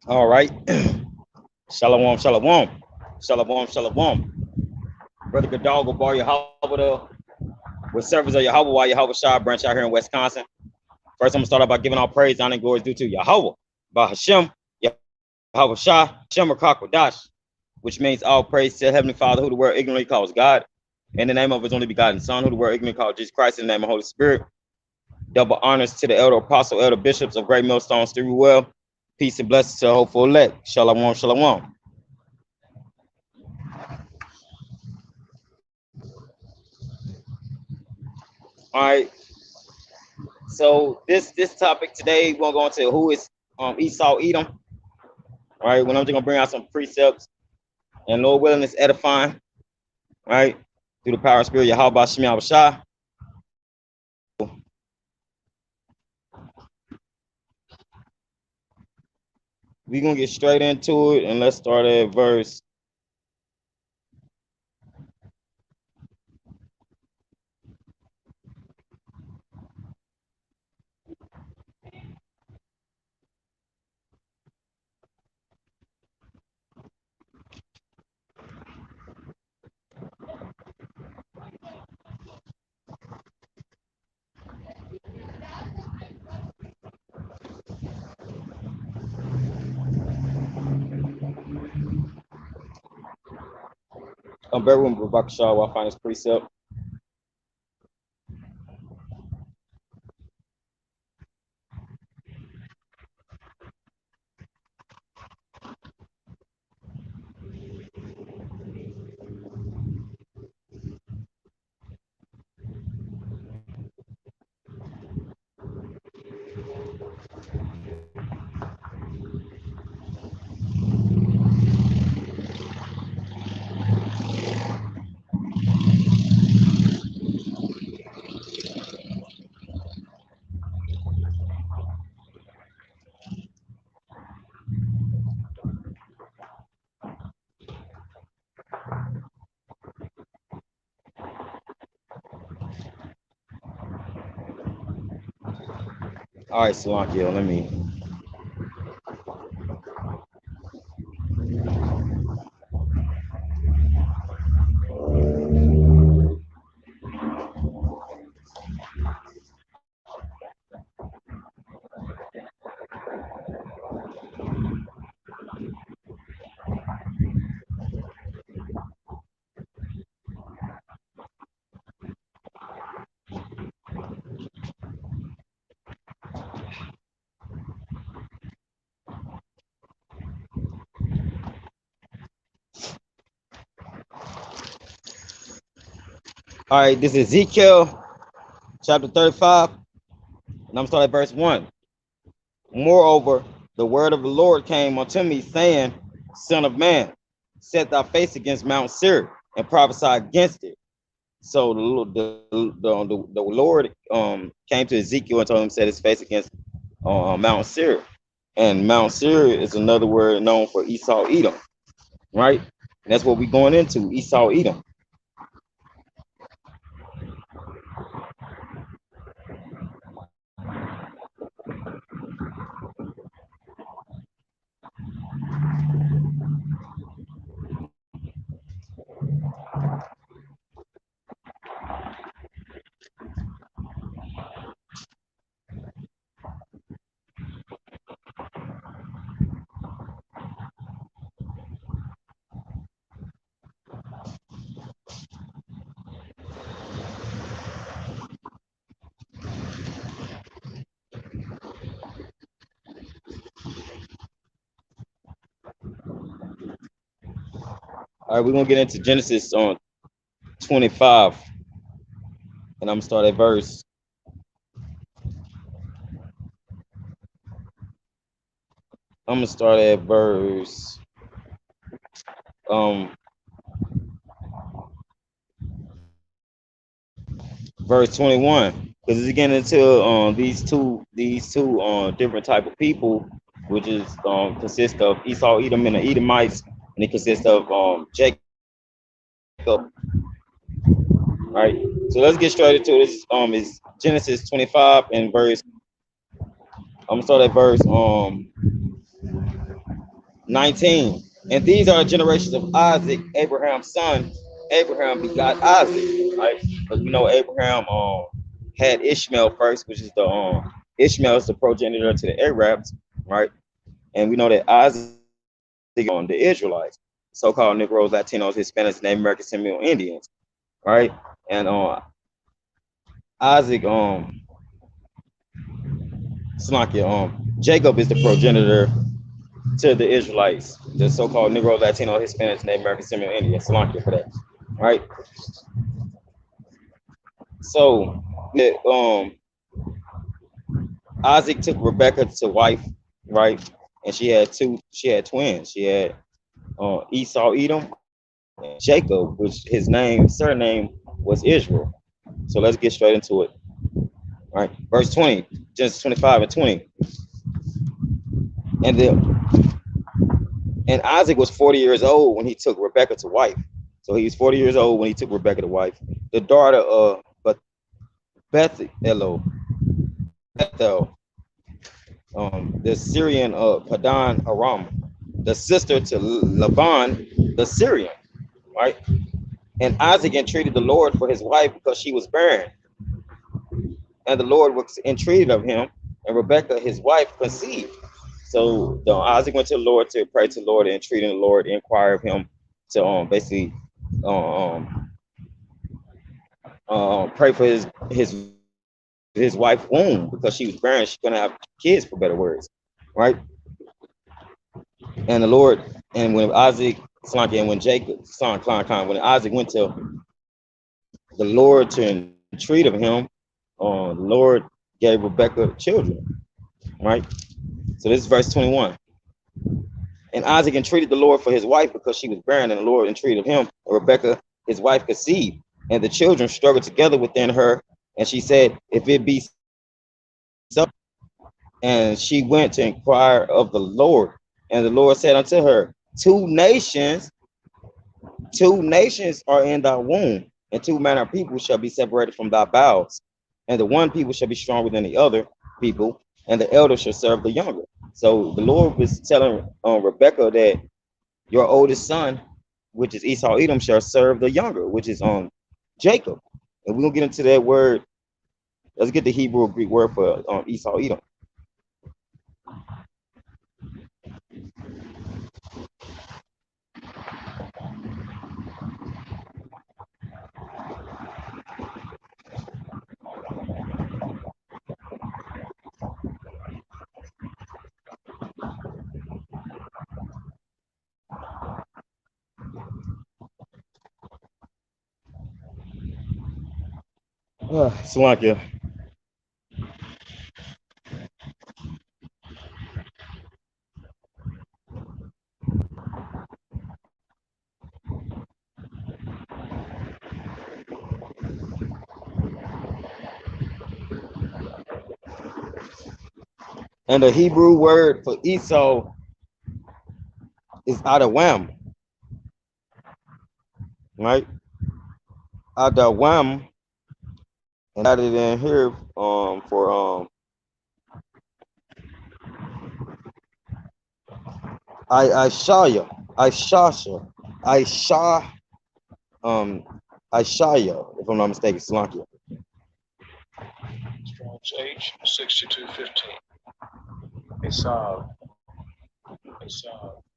All right. Shalom, shalom. Shalom, shalom. Brother Godal, Bar Yahweh, with servants of Yahweh, while Yahweh Shah branch out here in Wisconsin. First, I'm going to start out by giving all praise, honor, and glory due to Yahweh, by Hashem, Yahweh Shah, Hashem Rakakwadash, which means all praise to Heavenly Father, who the world ignorantly calls God, in the name of his only begotten Son, who the world ignorantly calls Jesus Christ, in the name of the Holy Spirit. Double honors to the elder apostle, elder bishops of Great Millstone, Stewart. Peace and blessings to the hopeful elect. Shalom, shalom. All right. So this topic today, we're going to go into who is Esau Edom. All right. When I'm just gonna bring out some precepts and Lord willing is edifying. Right, through the power of spirit, Yahweh Shem Yahweh. We're gonna get straight into it, and let's start at verse. Bear with me, Rebecca Shaw, while I find this precept. All right, Salakia, let me. All right, this is Ezekiel chapter 35, and I'm starting at verse 1. Moreover, the word of the Lord came unto me, saying, Son of man, set thy face against Mount Seir and prophesy against it. So the Lord came to Ezekiel and told him to set his face against Mount Seir. And Mount Seir is another word known for Esau Edom, right? And that's what we're going into, Esau Edom. All right, we're gonna get into Genesis on 25, and I'm gonna start at verse. I'm gonna start at verse verse 21, because it's getting into these two different type of people, which is consist of Esau, Edom, and the Edomites, and it consists of Jacob, right? So let's get straight into this. Is Genesis 25 and verse. I'm gonna start at verse 19. And these are the generations of Isaac, Abraham's son. Abraham begot Isaac, right? Because we know Abraham had Ishmael first, which is the Ishmael is the progenitor to the Arabs, right? And we know that Isaac on the Israelites, so-called Negroes, Latinos, Hispanics, Native American Seminole Indians, right? And Isaac Jacob is the progenitor to the Israelites, the so-called Negro, Latino, Hispanics, Native American, Seminole Indians. Salakia for that, right? So, Isaac took Rebecca to wife, right? And she had twins. She had Esau, Edom, and Jacob, which his surname was Israel. So let's get straight into it. All right, verse 20, Genesis 25 and 20. And Isaac was 40 years old when he took Rebecca to wife. So he was 40 years old when he took Rebecca to wife, the daughter of Bethel, the Syrian of Padan Aram, the sister to Laban, the Syrian, right? And Isaac entreated the Lord for his wife because she was barren. And the Lord was entreated of him, and Rebecca, his wife, conceived. So Isaac went to the Lord to pray to the Lord and entreating the Lord, inquire of him to basically pray for his wife's womb because she was barren. She's gonna have kids, for better words, right? And the Lord, and when Isaac, and when Jacob, when Isaac went to the Lord to entreat of him, the Lord gave Rebecca children, right? So this is verse 21. And Isaac entreated the Lord for his wife because she was barren, and the Lord entreated of him, and Rebecca, his wife, conceived. And the children struggled together within her, and she said, if it be so. And she went to inquire of the Lord. And the Lord said unto her, two nations are in thy womb, and two manner of people shall be separated from thy bowels. And the one people shall be stronger than the other people, and the elder shall serve the younger. So the Lord was telling Rebecca that your oldest son, which is Esau Edom, shall serve the younger, which is Jacob. And we're gonna get into that word. Let's get the Hebrew or Greek word for Esau Edom. Salakia. And the Hebrew word for Esau is Adawam, right? Adawam, and added in here for Ishaya, if I'm not mistaken, Salakia. Strong's H 6215. Esau.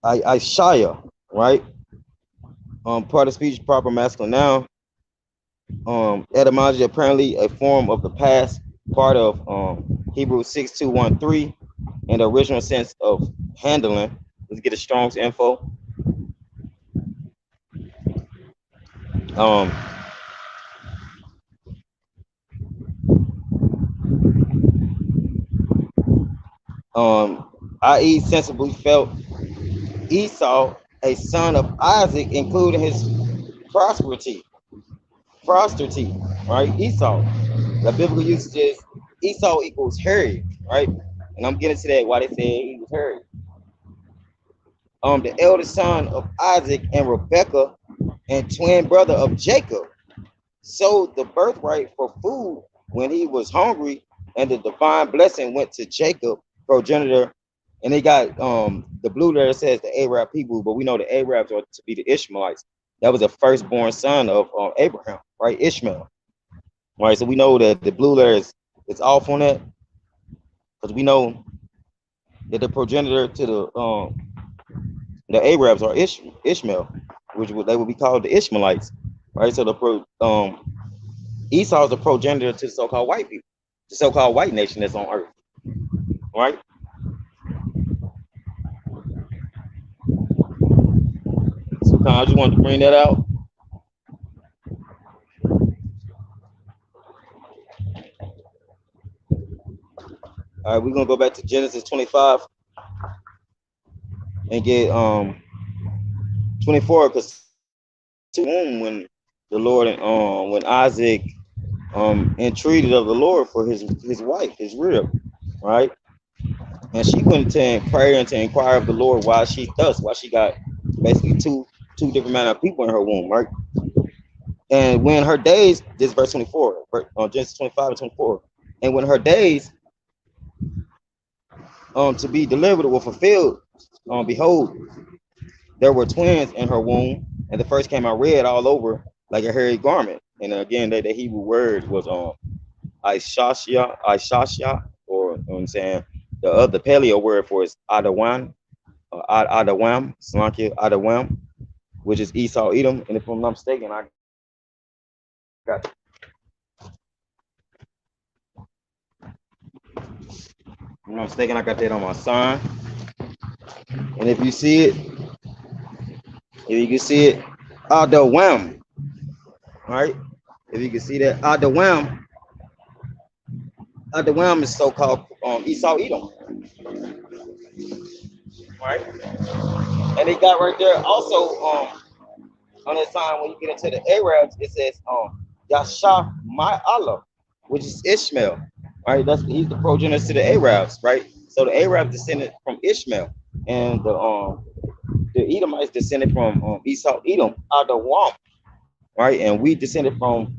Ishaya, right? Part of speech, proper masculine noun. Etymology, apparently a form of the past part of Hebrew 6213, and the original sense of handling. Let's get a Strong's info. I.e. sensibly felt Esau, a son of Isaac, including his prosperity, right? Esau. The biblical usage is Esau equals hairy, right? And I'm getting to that why they say he was hairy. The eldest son of Isaac and Rebekah, and twin brother of Jacob. sold the birthright for food when he was hungry, and the divine blessing went to Jacob, progenitor. And they got the blue letter says the Arab people, but we know the Arabs are to be the Ishmaelites. That was the firstborn son of Abraham, right? Ishmael. Right. So we know that the blue letter is off on that because we know that the progenitor to the Arabs are Ishmael, which they would be called the Ishmaelites, right? So Esau is the progenitor to the so-called white people, the so-called white nation that's on earth, right? So I just wanted to bring that out. All right, we're gonna go back to Genesis 25 and get 24 because when the Lord when Isaac entreated of the Lord for his wife, his rib, right? And she went to prayer and to inquire of the Lord why she got basically two different manner of people in her womb, right? And when her days, this verse 24, on Genesis 25 and 24, and when her days to be delivered were fulfilled, behold, there were twins in her womb, and the first came out red all over like a hairy garment. And again, the Hebrew word was Ishashia, or you know what I'm saying, the paleo word for is Adawan, Adawam, Slakia Adawam, which is Esau Edom. And if I'm not mistaken, I got, I'm not mistaken, I got that on my sign. And if you see it, if you can see it, Adawam, right? If you can see that, Adawam is so-called Esau Edom, right? And they got right there also on that sign when you get into the Arabs, it says Yasha my Allah, which is Ishmael, right? He's the progenitor to the Arabs, right? So the Arabs descended from Ishmael, and the Edomites descended from Esau Edom, Adawam, right? And we descended from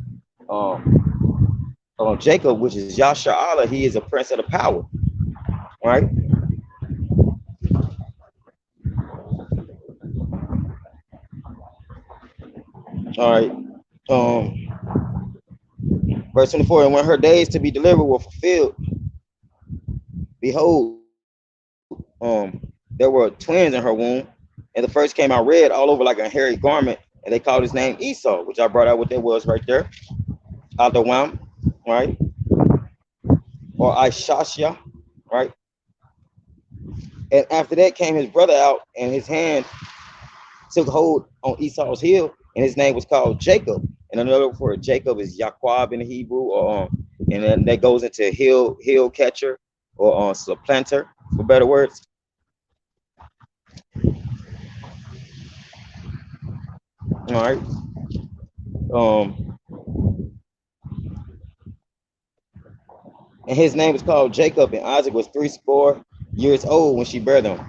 Jacob, which is Yasha Allah. He is a prince of the power, right? All right. Verse 24, and when her days to be delivered were fulfilled, behold, there were twins in her womb, and the first came out red all over like a hairy garment, and they called his name Esau, which I brought out what that was right there. Adawam, right? Or Ishashia, right? And after that came his brother out, and his hand took hold on Esau's heel, and his name was called Jacob. And another word for Jacob is Yaqub in the Hebrew, or and then that goes into heel catcher or supplanter, for better words. All right. And his name was called Jacob, and Isaac was 80 years old when she bare them.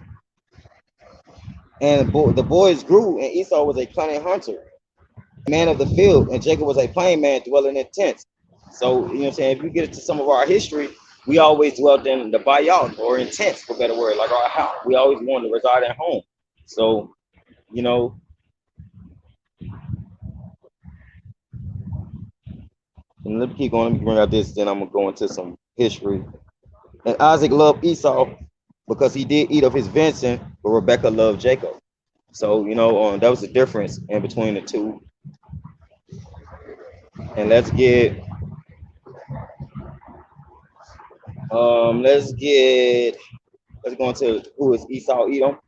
And the boys grew, and Esau was a cunning hunter, man of the field, and Jacob was a plain man dwelling in tents. So, you know what I'm saying? If you get into some of our history, we always dwelt in the bayat or in tents, for better word, like our house. We always wanted to reside at home. So, you know, and let me keep going. Let me bring out this, then I'm going to go into some history. And Isaac loved Esau because he did eat of his venison, but Rebekah loved Jacob. So, you know, that was the difference in between the two. And let's go into who is Esau Edom.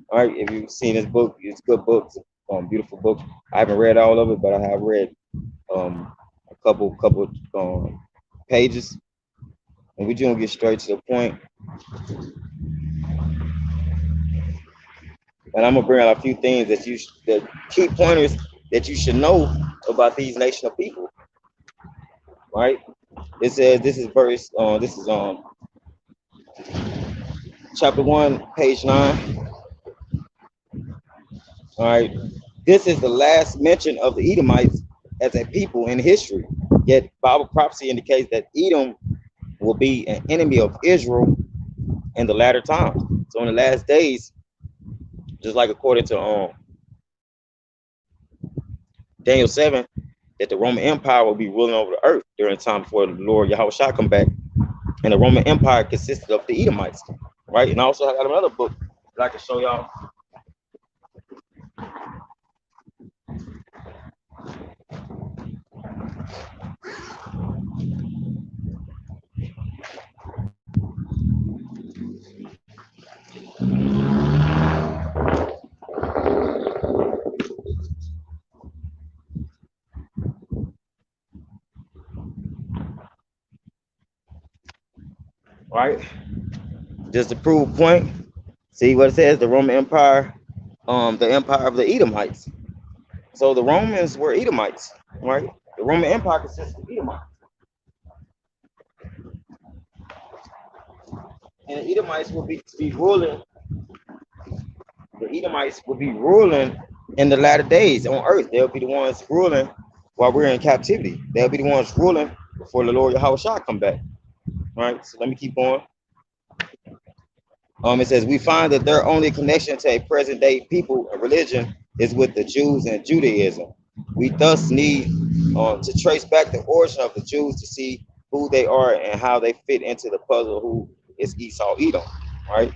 All right, if you've seen this book, it's a good book, beautiful book. I haven't read all of it, but I have read a couple pages. And we're gonna get straight to the point. And I'm gonna bring out a few things that key pointers that you should know about these nation of people. Right? It says this is verse. This is chapter 1, page 9. All right. This is the last mention of the Edomites as a people in history. Yet Bible prophecy indicates that Edom will be an enemy of Israel in the latter times. So in the last days, just like according to Daniel 7, that the Roman Empire will be ruling over the earth during the time before the Lord Yahweh shall come back. And the Roman Empire consisted of the Edomites, right? And also I got another book that I can show y'all. Right? Just to prove a point, see what it says, the Roman Empire, the empire of the Edomites. So the Romans were Edomites, right? The Roman Empire consists of Edomites. And the Edomites will be ruling, the Edomites will be ruling in the latter days on earth. They'll be the ones ruling while we're in captivity. They'll be the ones ruling before the Lord Yahweh shall come back. All right, so let me keep going. It says, we find that their only connection to a present day people and religion is with the Jews and Judaism. We thus need to trace back the origin of the Jews to see who they are and how they fit into the puzzle who is Esau Edom, right?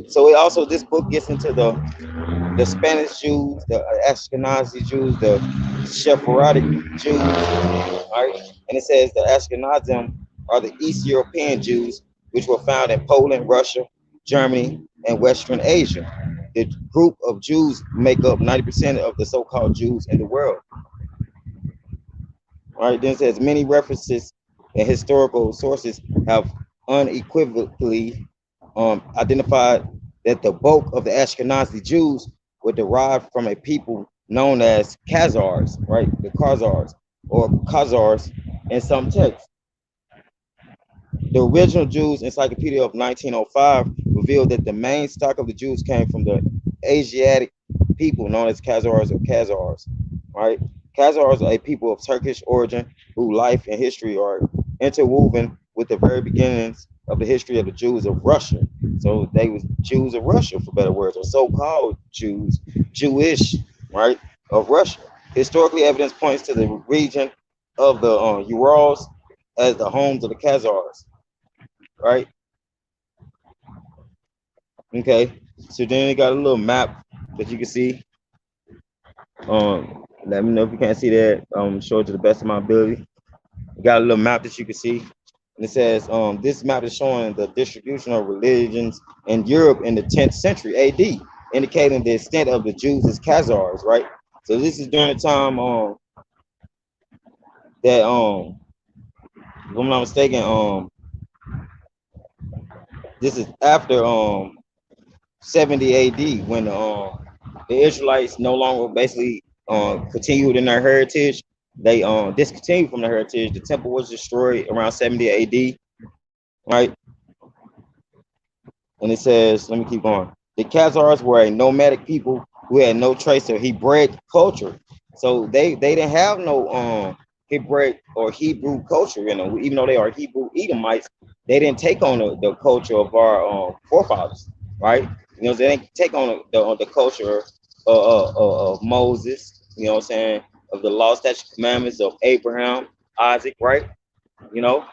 So it also, this book gets into the Spanish Jews, the Ashkenazi Jews, the Sephardic Jews, right? And it says the Ashkenazim are the East European Jews, which were found in Poland, Russia, Germany, and Western Asia. The group of Jews make up 90% of the so-called Jews in the world. All right, then it says many references and historical sources have unequivocally identified that the bulk of the Ashkenazi Jews were derived from a people known as Khazars, right? The Khazars or Khazars in some texts. The original Jews Encyclopedia of 1905 revealed that the main stock of the Jews came from the Asiatic people known as Khazars or Khazars, right? Khazars are a people of Turkish origin whose life and history are interwoven with the very beginnings of the history of the Jews of Russia. So they was Jews of Russia, for better words, or so-called Jews, Jewish, right, of Russia. Historically, evidence points to the region of the Urals as the homes of the Khazars, right? Okay, so then they got a little map that you can see. Let me know if you can't see that. Show it to the best of my ability. We got a little map that you can see. And it says, this map is showing the distribution of religions in Europe in the 10th century AD, indicating the extent of the Jews as Khazars, right? So this is during the time that, if I'm not mistaken, this is after 70 AD when the Israelites no longer basically continued in their heritage. They discontinued from the heritage. The temple was destroyed around 70 AD, right? And it says, let me keep going. The Khazars were a nomadic people who had no trace of Hebraic culture. So they didn't have no Hebraic or Hebrew culture, you know, even though they are Hebrew Edomites, they didn't take on the culture of our forefathers, right? You know, they didn't take on the culture of Moses, you know what I'm saying, of the law, statutes, commandments of Abraham, Isaac, right? You know,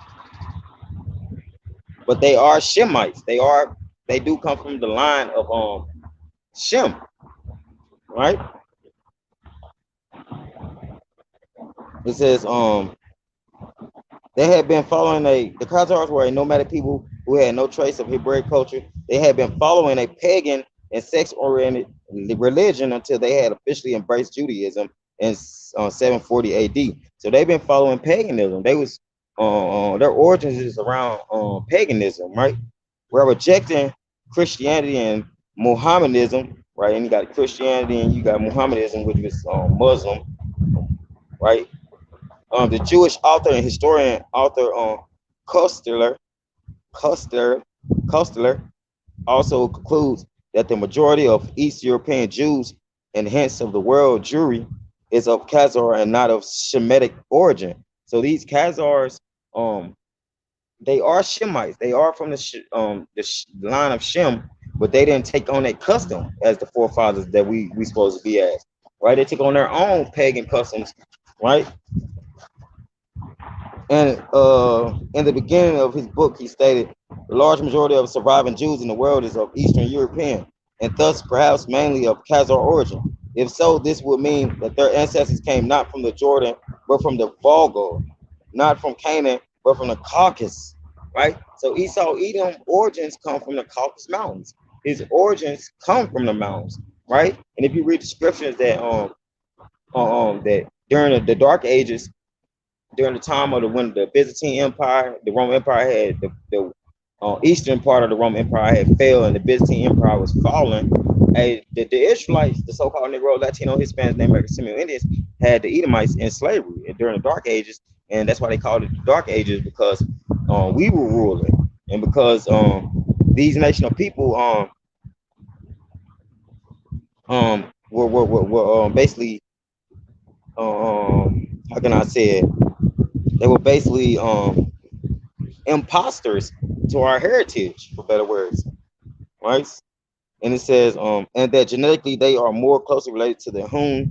but they are Shemites. They do come from the line of Shem, right? It says they had been following the Khazars were a nomadic people who had no trace of Hebraic culture. They had been following a pagan and sex-oriented religion until they had officially embraced Judaism in 740 AD. So they've been following paganism. They was their origins is around paganism, right? We're rejecting Christianity and Mohammedanism, right? And you got Christianity and you got Mohammedanism, which is Muslim, right? The Jewish author and historian Kosteler also concludes that the majority of East European Jews and hence of the world Jewry is of Khazar and not of Shemitic origin. So these Khazars, they are Shemites. They are from the line of Shem, but they didn't take on a custom as the forefathers that we supposed to be as, right? They took on their own pagan customs, right? And in the beginning of his book, he stated the large majority of surviving Jews in the world is of Eastern European, and thus perhaps mainly of Khazar origin. If so, this would mean that their ancestors came not from the Jordan, but from the Volga, not from Canaan, but from the Caucasus, right? So Esau Edom origins come from the Caucasus Mountains. His origins come from the mountains, right? And if you read the scriptures that during the Dark Ages, during the time of when the Byzantine Empire, the Roman Empire had the eastern part of the Roman Empire had failed, and the Byzantine Empire was falling. The Israelites, the so-called Negro, Latino, Hispanic, Native American, Seminole Indians, had the Edomites in slavery during the Dark Ages, and that's why they called it the Dark Ages, because we were ruling, and because these national people were basically how can I say it? They were basically imposters to our heritage, for better words, right? And it says, and that genetically they are more closely related to the Hun,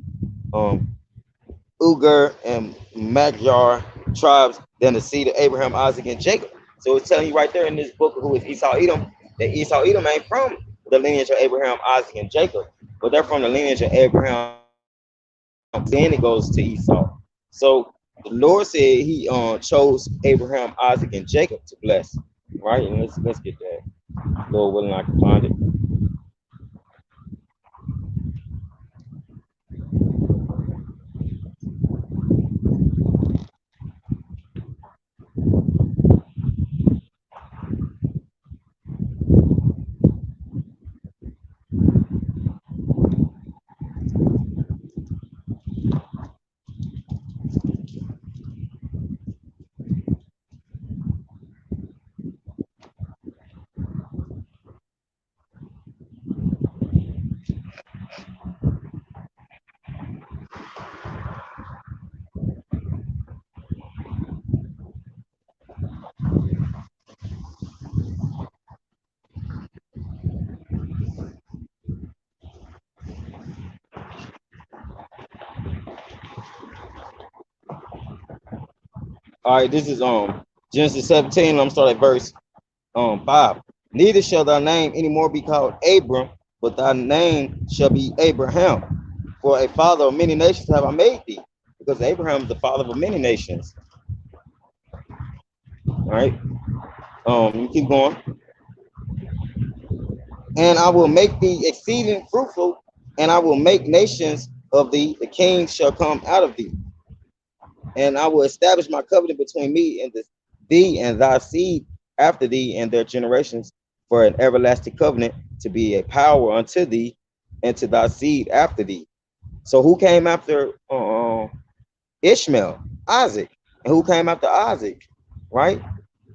Ugar, and Magyar tribes than the seed of Abraham, Isaac, and Jacob. So it's telling you right there in this book who is Esau Edom, that Esau Edom ain't from the lineage of Abraham, Isaac, and Jacob, but they're from the lineage of Abraham. Then it goes to Esau. So the Lord said he chose Abraham, Isaac, and Jacob to bless. Right? And let's get that. Lord willing, I can find it. All right, this is Genesis 17. I'm starting at verse 5. Neither shall thy name anymore be called Abram, but thy name shall be Abraham. For a father of many nations have I made thee, because Abraham is the father of many nations. All right. You keep going. And I will make thee exceeding fruitful, and I will make nations of thee. The kings shall come out of thee. And I will establish my covenant between me and thee and thy seed after thee and their generations for an everlasting covenant, to be a power unto thee and to thy seed after thee. So who came after Ishmael? Isaac. And who came after Isaac? Right?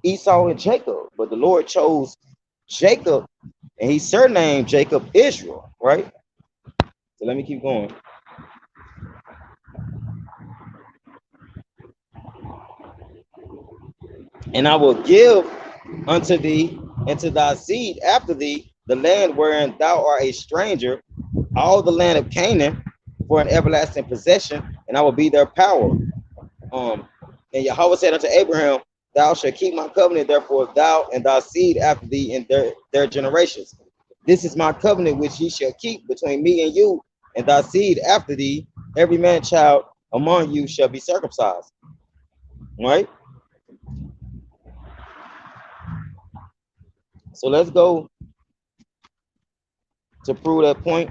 Esau and Jacob. But the Lord chose Jacob, and he surnamed Jacob Israel, right? So let me keep going. And I will give unto thee and to thy seed after thee the land wherein thou art a stranger, all the land of Canaan, for an everlasting possession, and I will be their power. And Yahweh said unto Abraham, thou shalt keep my covenant, therefore thou and thy seed after thee in their generations. This is my covenant which ye shall keep between me and you and thy seed after thee. Every man child among you shall be circumcised. Right? So let's go to prove that point.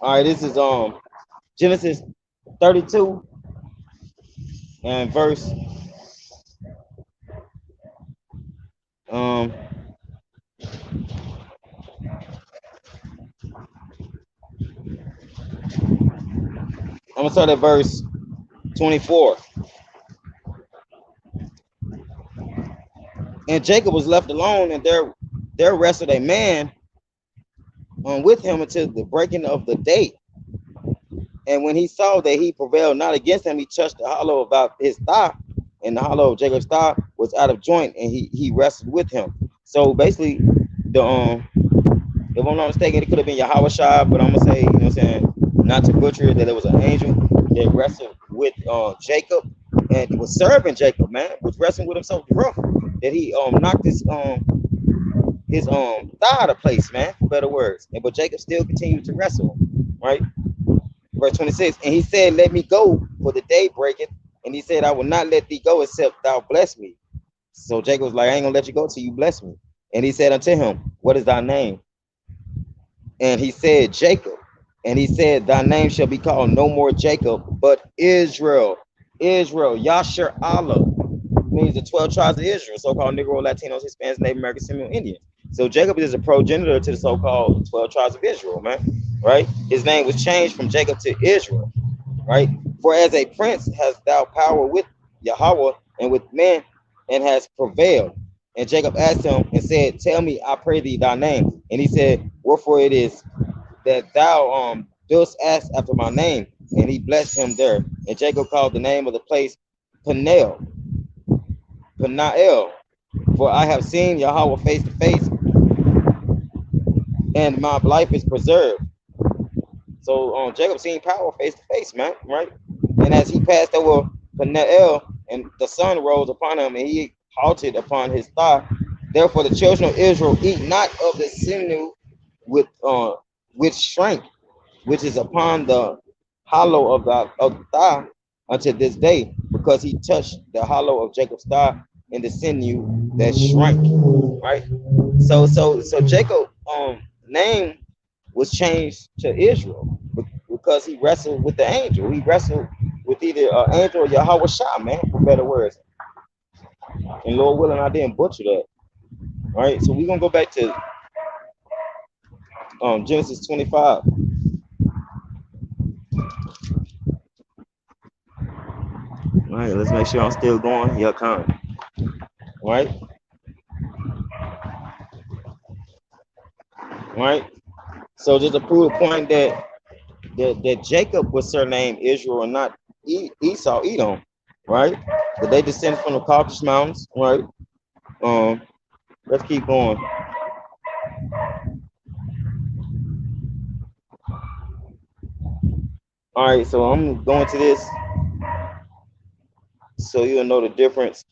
All right, this is Genesis 32 and verse um I'm gonna start at verse 24. And Jacob was left alone, and there wrestled a man with him until the breaking of the day. And when he saw that he prevailed not against him, he touched the hollow about his thigh, and the hollow of Jacob's thigh was out of joint, and he wrestled with him. So basically, the if I'm not mistaken, it could have been Yahweh Shai, but I'm gonna say, you know what I'm saying, not to butcher it, that it was an angel that wrestled with Jacob and was serving Jacob, man, was wrestling with him so rough that he knocked his thigh out of place, man, for better words. And but Jacob still continued to wrestle, right? Verse 26, and he said, let me go, for the day breaketh. And he said, I will not let thee go except thou bless me. So Jacob was like, I ain't gonna let you go till you bless me. And he said unto him, what is thy name? And he said, Jacob. And he said, thy name shall be called no more Jacob, but Israel. Israel, Yasher Allah, means the 12 tribes of Israel, so-called Negro, Latinos, Hispanics, Native Americans, Seminole Indians. So Jacob is a progenitor to the so-called 12 tribes of Israel, man, right? His name was changed from Jacob to Israel, right? For as a prince hast thou power with Yahweh and with men, and has prevailed. And Jacob asked him and said, tell me, I pray thee, thy name. And he said, wherefore it is that thou dost ask after my name. And he blessed him there. And Jacob called the name of the place Peniel, for I have seen Yahweh face to face, and my life is preserved. So Jacob seen power face to face, man, right? And as he passed over Peniel, and the sun rose upon him, and he halted upon his thigh. Therefore the children of Israel eat not of the sinew with strength, which is upon the hollow of the thigh unto this day, because he touched the hollow of Jacob's thigh in the sinew that shrank, right? So Jacob name was changed to Israel because he wrestled with the angel. He wrestled with either an angel or Yahweh Shah, man, for better words. And Lord willing, I didn't butcher that. All right, so we're gonna go back to Genesis 25. All right, let's make sure I'm still going. Yeah, come. All right. All right. So just to prove a point that Jacob was surnamed Israel and not Esau, Edom, right? That they descend from the Caucasus Mountains, right? Let's keep going. All right, so I'm going to this so you'll know the difference.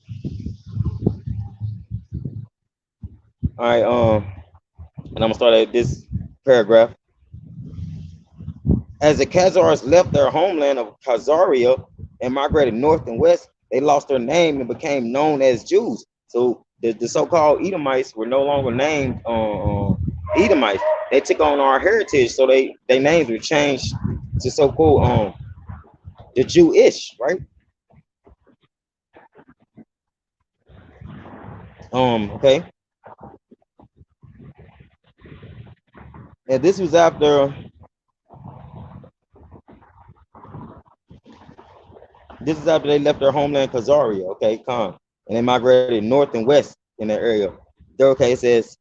All right, and I'm gonna start at this paragraph. As the Khazars left their homeland of Khazaria and migrated north and west, they lost their name and became known as Jews. So the so-called Edomites were no longer named Edomites. They took on our heritage, so their names were changed to so-called the Jewish, right? Okay. And this was after they left their homeland Khazaria, okay, and they migrated north and west in that area. There, okay, it says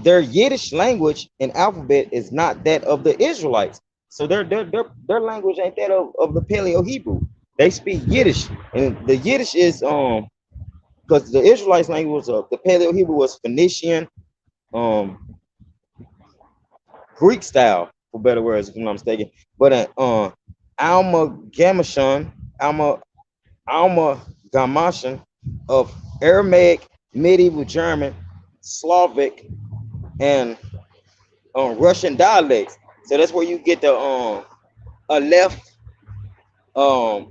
their Yiddish language and alphabet is not that of the Israelites. So their language ain't that of the Paleo Hebrew. They speak Yiddish, and the Yiddish is because the Israelites language of the Paleo Hebrew was Phoenician, Greek style, for better words, if I'm not mistaken. But Alma Gamashon of Aramaic, Medieval German, Slavic, and Russian dialects. So that's where you get the Aleph, Aleph,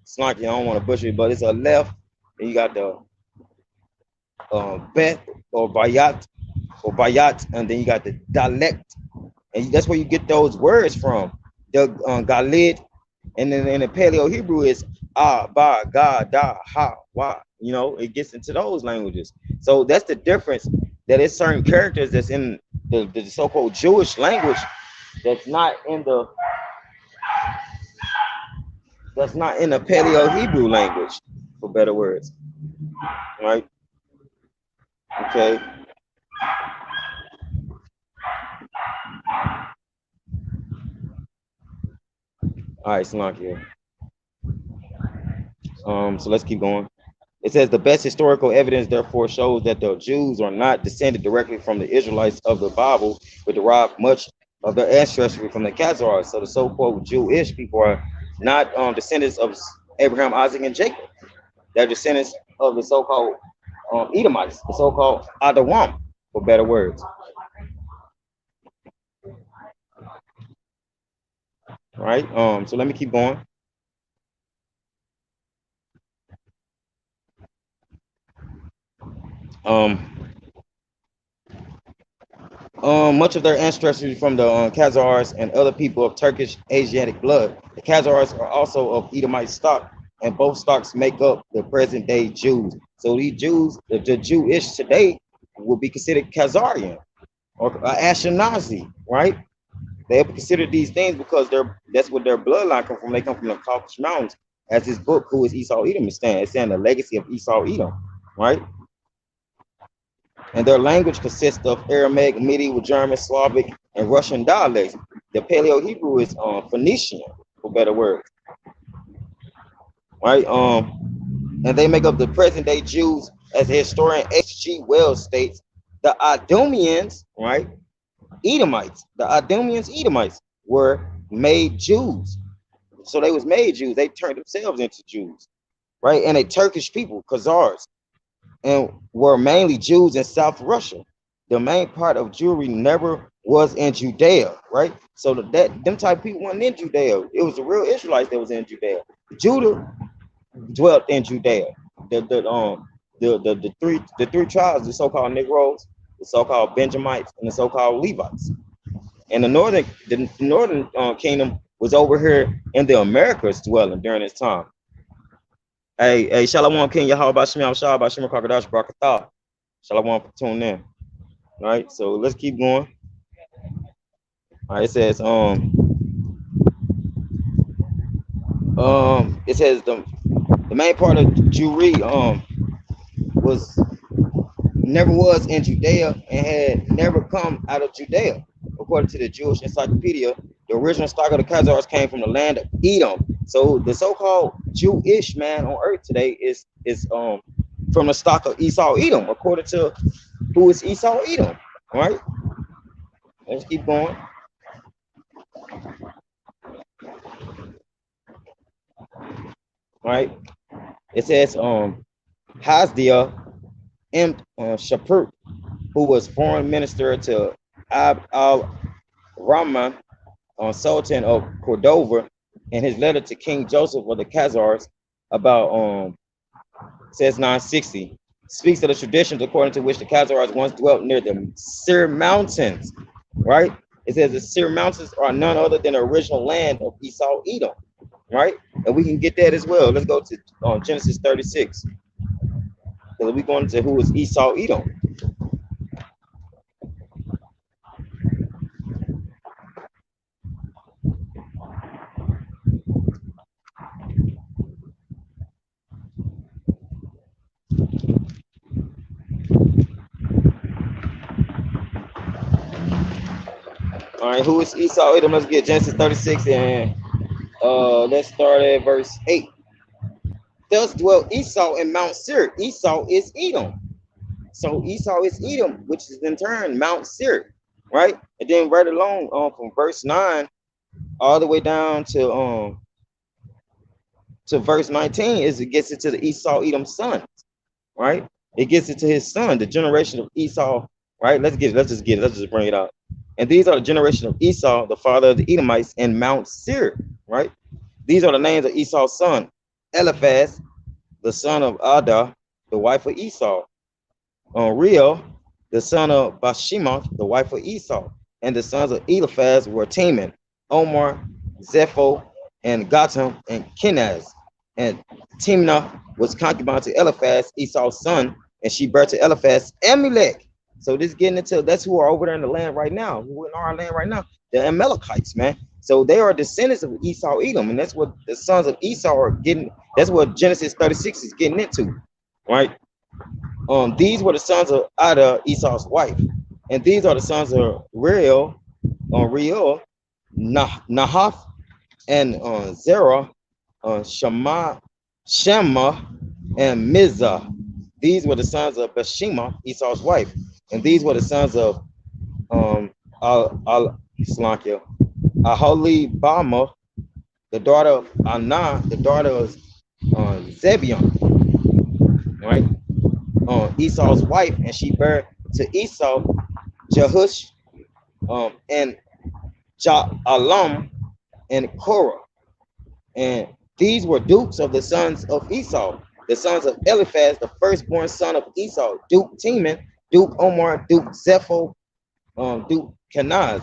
Snarky, I don't want to butcher it, but it's Aleph, and you got the Bet or Bayat, and then you got the Dialect, and that's where you get those words from. The Galit, and then in the Paleo Hebrew is ah, ba, ga, da, ha, wa. You know, it gets into those languages. So that's the difference. That is certain characters that's in the so-called Jewish language that's not in the Paleo Hebrew language, for better words, right? Okay. All right, Salakia. So let's keep going. It says the best historical evidence, therefore, shows that the Jews are not descended directly from the Israelites of the Bible, but derive much of their ancestry from the Khazars. So the so-called Jewish people are not descendants of Abraham, Isaac, and Jacob. They're descendants of the so-called Edomites, the so-called Adawam, for better words. Right. So let me keep going. Much of their ancestry from the Khazars and other people of Turkish Asiatic blood. The Khazars are also of Edomite stock, and both stocks make up the present day Jews. So these Jews, the Jewish today, will be considered Khazarian or Ashkenazi, right? They have considered these things because that's what their bloodline come from. They come from the Caucasus Mountains. As this book, Who is Esau Edom, is saying, it's saying the legacy of Esau Edom, right? And their language consists of Aramaic, Medieval, German, Slavic, and Russian dialects. The Paleo Hebrew is Phoenician, for better words, right? And they make up the present day Jews, as the historian H.G. Wells states. The Idumeans, right? Edomites, the Idumeans, Edomites were made Jews. So they was made Jews. They turned themselves into Jews, right? And a Turkish people, Khazars, and were mainly Jews in South Russia. The main part of Jewry never was in Judea, right? So that them type of people weren't in Judea. It was the real Israelites that was in Judea. Judah dwelt in Judea. The three tribes, the so-called Negroes, the so-called Benjamites, and the so-called Levites. And the northern kingdom was over here in the Americas dwelling during this time. Hey, Shalom King Yahweh Shemiam Shah Bashim Kakadash Brakatah. Shalom for tuning in. All right, so let's keep going. All right, it says the main part of Jewry was never was in Judea and had never come out of Judea. According to the Jewish Encyclopedia, the original stock of the Khazars came from the land of Edom. So the so-called Jewish man on earth today is from the stock of Esau Edom, according to Who is Esau Edom. All right, let's keep going. All right, it says Hasdiah M. Shapur, who was foreign minister to Abd al-Rahman, Sultan of Cordova, in his letter to King Joseph of the Khazars about says 960, speaks of the traditions according to which the Khazars once dwelt near the Seir Mountains, right? It says the Seir Mountains are none other than the original land of Esau Edom, right? And we can get that as well. Let's go to Genesis 36. So we're going to who is Esau Edom. All right, who is Esau Edom? Let's get Genesis 36 and let's start at verse 8. Thus dwelt Esau in Mount Seir. Esau is Edom. So Esau is Edom, which is in turn Mount Seir, right? And then right along from verse 9 all the way down to verse 19 is it gets into the Esau Edom's sons, right? It gets into his son, the generation of Esau, right? Let's just bring it out. And these are the generation of Esau, the father of the Edomites, in Mount Seir, right? These are the names of Esau's son: Eliphaz, the son of Adah, the wife of Esau; Reuel, the son of Bashemath, the wife of Esau; and the sons of Eliphaz were Teman, Omar, Zepho, and Gatam, and Kenaz. And Timnah was concubine to Eliphaz, Esau's son, and she bare to Eliphaz Amalek. So this getting into that's who are over there in the land right now, who in our land right now, the Amalekites, man. So they are descendants of Esau, Edom, and that's what the sons of Esau are getting. That's what Genesis 36 is getting into, right? These were the sons of Ada, Esau's wife, and these are the sons of Reuel, Nahath, and Zerah, Shema, and Mizah. These were the sons of Bashima, Esau's wife, and these were the sons of Slakia, Aholibama, the daughter of Anah, the daughter of Zebion, right? Esau's wife, and she bare to Esau Jehush, and Ja'alam, and Korah. And these were dukes of the sons of Esau, the sons of Eliphaz, the firstborn son of Esau, Duke Teman, Duke Omar, Duke Zepho, Duke Kenaz,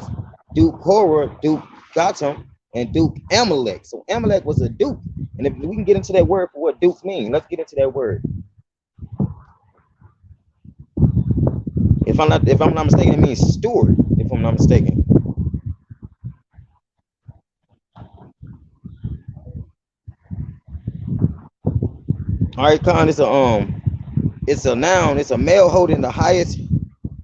Duke Korah, Duke Gatam, and Duke Amalek. So Amalek was a duke. And if we can get into that word for what duke means, let's get into that word. If I'm not mistaken, it means steward, if I'm not mistaken. All right, Khan, it's a noun, it's a male holding the highest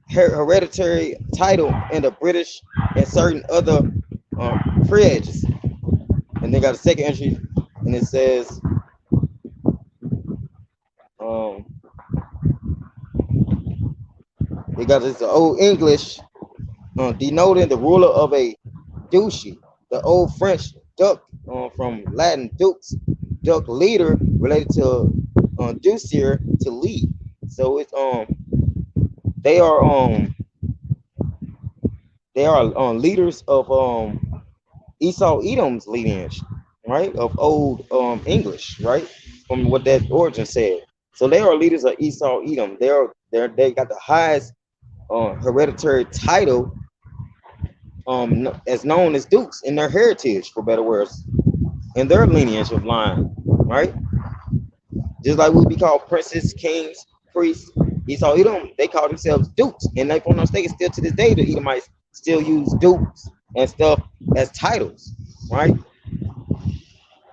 hereditary title in the British and certain other peerages. And they got a second entry, and it says they got this old English denoting the ruler of a duchy, the old French duc from Latin dux, duc leader, related to ducier, to lead. So it's they are leaders of Esau Edom's lineage, right? Of old English, right? From what that origin said. So they are leaders of Esau Edom. They got the highest hereditary title as known as dukes in their heritage, for better words, in their lineage of line, right? Just like we be called princes, kings, priests. Esau Edom, they call themselves dukes, and if I'm not mistaken, still to this day, the Edomites still use dukes and stuff as titles, right?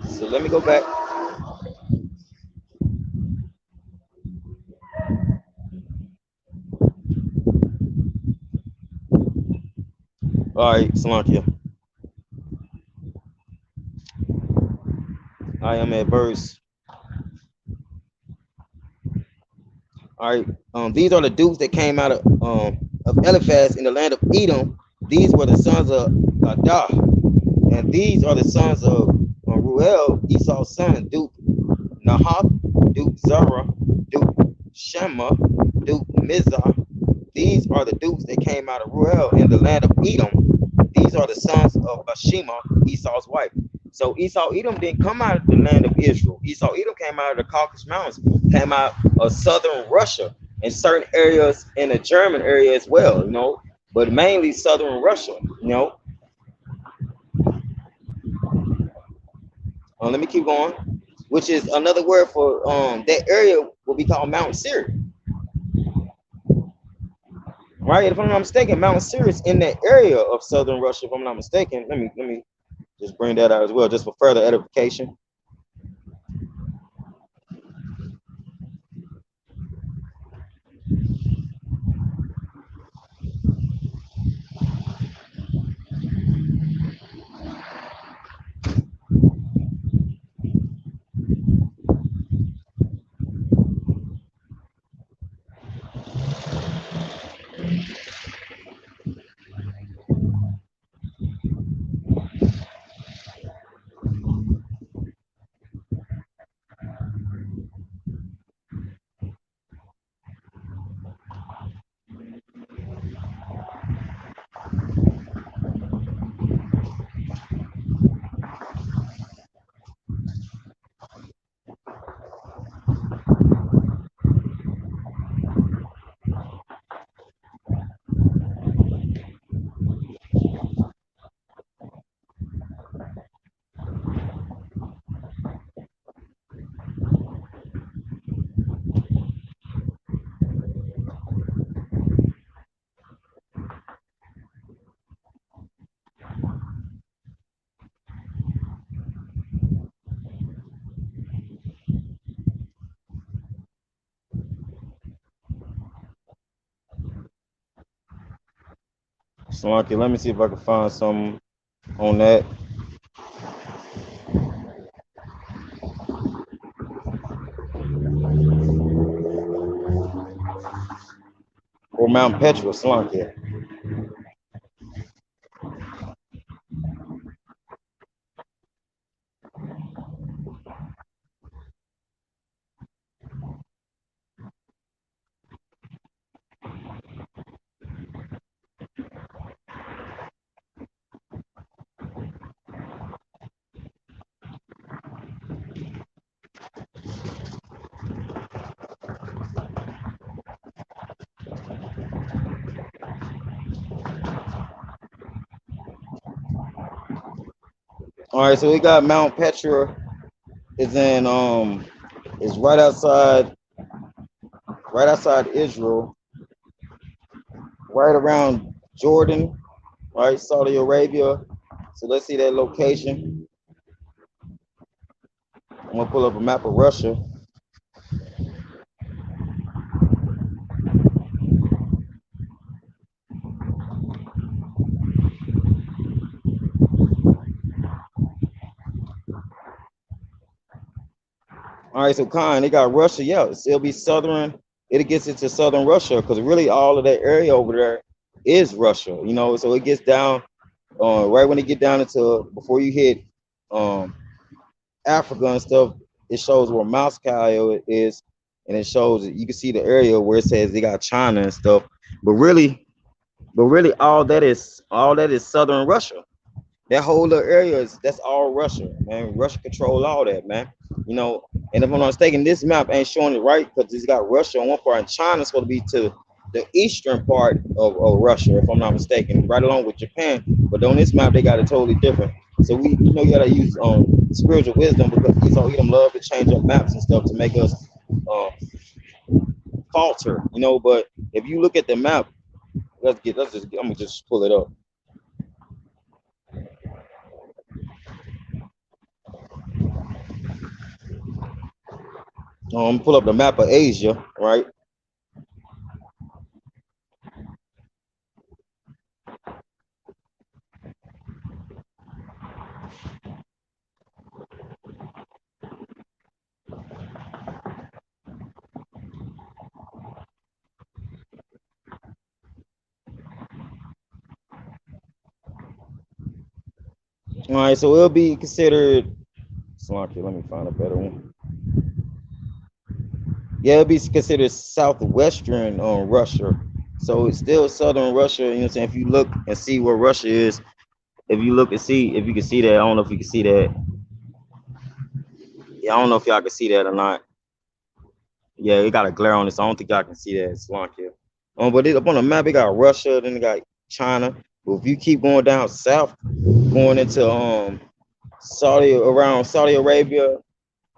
So let me go back. All right, Salankia. I am at verse. All right, these are the dukes that came out of Eliphaz in the land of Edom. These were the sons of Adah, and these are the sons of Reuel, Esau's son, Duke Nahath, Duke Zerah, Duke Shema, Duke Mizah. These are the dukes that came out of Reuel in the land of Edom. These are the sons of Bashima, Esau's wife. So Esau Edom didn't come out of the land of Israel. Esau Edom came out of the Caucasus Mountains, came out of southern Russia and certain areas in the German area as well, you know, but mainly southern Russia, you know. Let me keep going, which is another word for that area will be called Mount Seir. Right, if I'm not mistaken, Mount Seir is in that area of southern Russia. If I'm not mistaken, let me just bring that out as well, just for further edification. Salaki, let me see if I can find something on that. Or Mount Petra, Salaki. All right, so we got Mount Petra is in is right outside Israel, right around Jordan, right, Saudi Arabia. So let's see that location. I'm gonna pull up a map of Russia. All right, so Khan, they got Russia. Yeah, it'll be southern. It gets into southern Russia because really all of that area over there is Russia. You know, so it gets down right when it get down into before you hit um Africa and stuff. It shows where Moscow is, and it shows you can see the area where it says they got China and stuff. But really, all that is southern Russia. That whole little area that's all Russia, man. Russia control all that, man. You know, and if I'm not mistaken, this map ain't showing it right because it's got Russia on one part and China's supposed to be to the eastern part of Russia, if I'm not mistaken, right along with Japan. But on this map, they got it totally different. So we, you know, you gotta use spiritual wisdom because Edom love to change up maps and stuff to make us uh, falter, you know. But if you look at the map, I'm gonna just pull it up. Pull up the map of Asia, right? All right, so it'll be considered. Slocky, let me find a better one. Yeah, it'll be considered southwestern on Russia. So it's still southern Russia. You know what I'm saying? If you look and see where Russia is, if you look and see if you can see that, I don't know if you can see that. Yeah, I don't know if y'all can see that or not. Yeah, it got a glare on it, so I don't think y'all can see that. It's Slocky. But up on the map, it got Russia, then it got China. But if you keep going down south, going into around Saudi Arabia,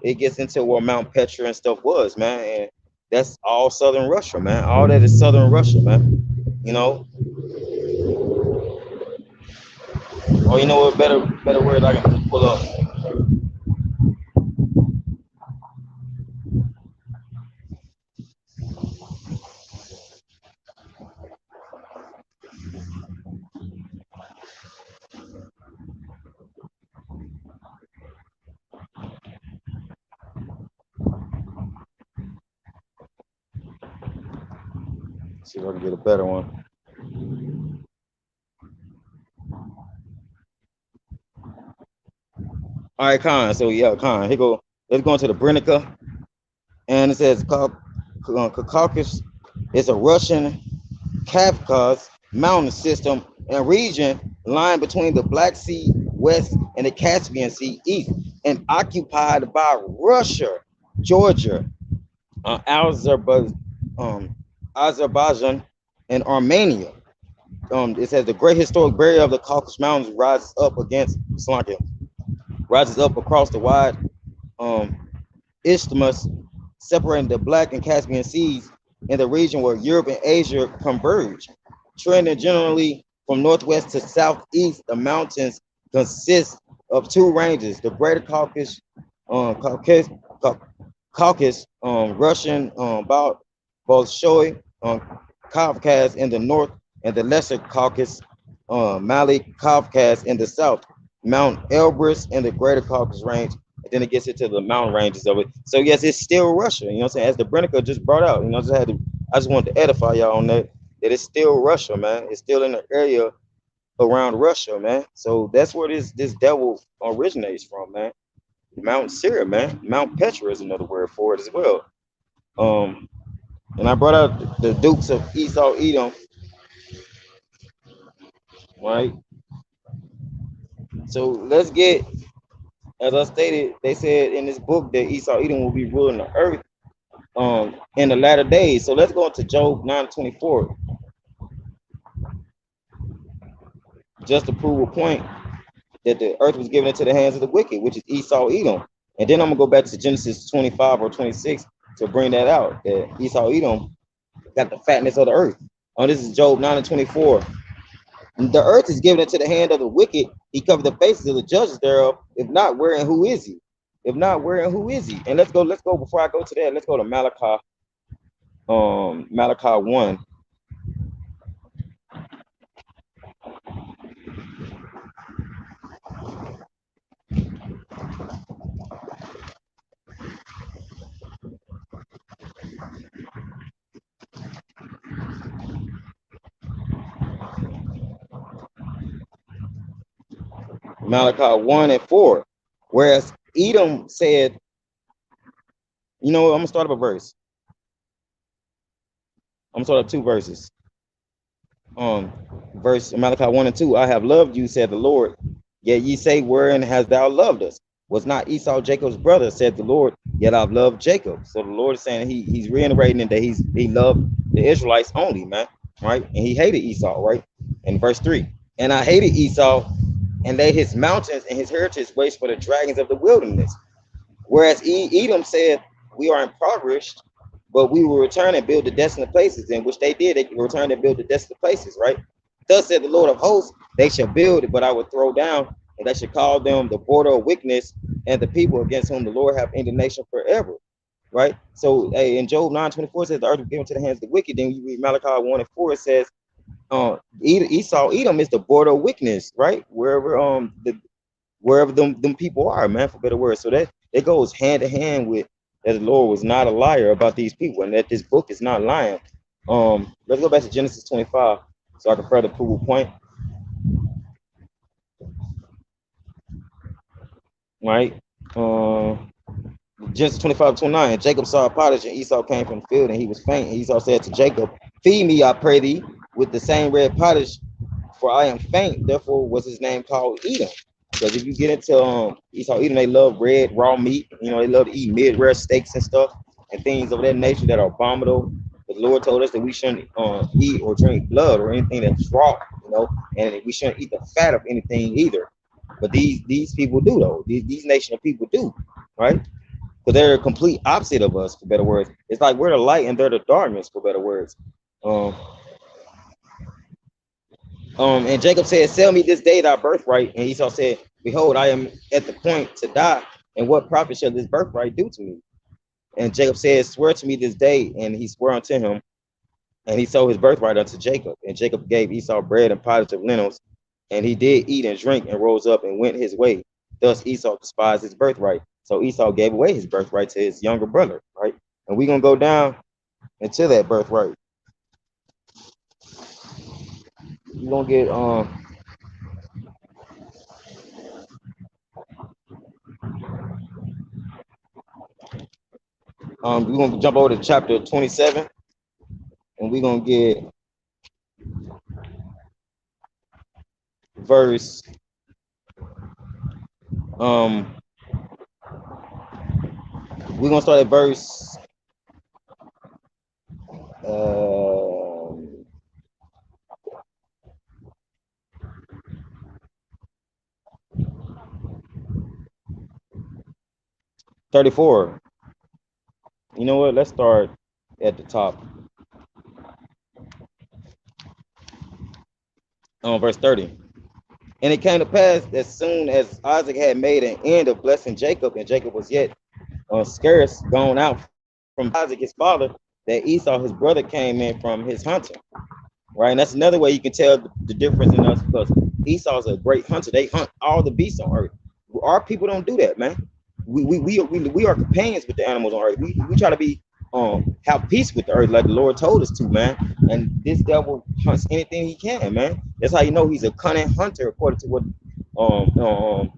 it gets into where Mount Petra and stuff was, man. And that's all southern Russia, man. All that is southern Russia, man. You know, or you know what better word I can pull up. See if I can get a better one. All right, Khan. So yeah, Khan. Here go. Let's go into the Brinica, and it says Caucasus is a Russian Caucasus mountain system and region lying between the Black Sea west and the Caspian Sea east, and occupied by Russia, Georgia, Azerbaijan, Azerbaijan, and Armenia. It says the great historic barrier of the Caucasus Mountains rises up across the wide um, isthmus separating the Black and Caspian Seas in the region where Europe and Asia converge. Trending generally from northwest to southeast, the mountains consist of two ranges: the Greater Caucasus, Caucasus, Russian, Bolshoi, Caucasus in the north, and the Lesser Caucasus Mali Caucasus in the south, Mount Elbrus in the greater Caucasus range, and then it gets into the mountain ranges of it. So yes, it's still Russia. You know what I'm saying? As the Brenniker just brought out, you know, I just wanted to edify y'all on that. That it's still Russia, man. It's still in the area around Russia, man. So that's where this devil originates from, man. Mount Syria, man. Mount Petra is another word for it as well. Um, and I brought out the Dukes of Esau, Edom, right? So let's get, as I stated, they said in this book that Esau, Edom will be ruling the earth in the latter days. So let's go into Job 9:24, just to prove a point that the earth was given into the hands of the wicked, which is Esau, Edom. And then I'm gonna go back to Genesis 25 or 26 to bring that out, that Esau, Edom got the fatness of the earth. This is Job 9:24. The earth is given into the hand of the wicked. He covered the faces of the judges thereof. If not, where and who is he? If not, where and who is he? And let's go before I go to that, let's go to Malachi, Malachi 1. Malachi 1 and 4. Whereas Edom said, you know, I'm gonna start up a verse. I'm gonna start up two verses. Verse Malachi 1 and 2. I have loved you, said the Lord. Yet ye say, wherein hast thou loved us? Was not Esau Jacob's brother, said the Lord, yet I've loved Jacob. So the Lord is saying he's reiterating that he loved the Israelites only, man, right? And he hated Esau, right? In verse 3. And I hated Esau and laid his mountains and his heritage waste for the dragons of the wilderness. Whereas Edom said, we are impoverished, but we will return and build the desolate places, in which they did. They returned and build the desolate places, right? Thus said the Lord of hosts, they shall build it, but I will throw down, and they shall call them the border of wickedness, and the people against whom the Lord have indignation forever, right? So in Job 9:24 says the earth was given to the hands of the wicked. Then you read Malachi 1 and 4, it says Esau, Edom is the border of wickedness, right? Wherever them people are, man, for better words. So that it goes hand to hand with that the Lord was not a liar about these people, and that this book is not lying. Let's go back to Genesis 25 so I can further prove a point. Right? Genesis 25:29. Jacob saw a pottage, and Esau came from the field, and he was faint. And Esau said to Jacob, feed me, I pray thee, with the same red pottage, for I am faint. Therefore was his name called Edom. Because if you get into Esau, Edom, they love red raw meat. You know, they love to eat mid-rare steaks and stuff and things of that nature that are abominable. The Lord told us that we shouldn't eat or drink blood or anything that's raw, you know, and we shouldn't eat the fat of anything either. But these people do, though. These nation of people do, right? Because they're a complete opposite of us, for better words. It's like we're the light and they're the darkness, for better words. And Jacob said, sell me this day thy birthright. And Esau said, behold, I am at the point to die, and what profit shall this birthright do to me? And Jacob said, swear to me this day. And he swore unto him, and he sold his birthright unto Jacob. And Jacob gave Esau bread and pottage of lentils, and he did eat and drink and rose up and went his way. Thus Esau despised his birthright. So Esau gave away his birthright to his younger brother, right? And we're going to go down into that birthright. You're going to get, we're going to jump over to chapter 27, and we're going to get verse, we're going to start at verse 34. You know what? Let's start at the top. Verse 30. And it came to pass that soon as Isaac had made an end of blessing Jacob, and Jacob was yet scarce gone out from Isaac his father, that Esau his brother came in from his hunting. right? And that's another way you can tell the difference in us, because Esau's a great hunter. They hunt all the beasts on earth. Our people don't do that, man. We are companions with the animals on earth. We try to be have peace with the earth like the Lord told us to, man. And this devil hunts anything he can, man. That's how you know he's a cunning hunter, according to what um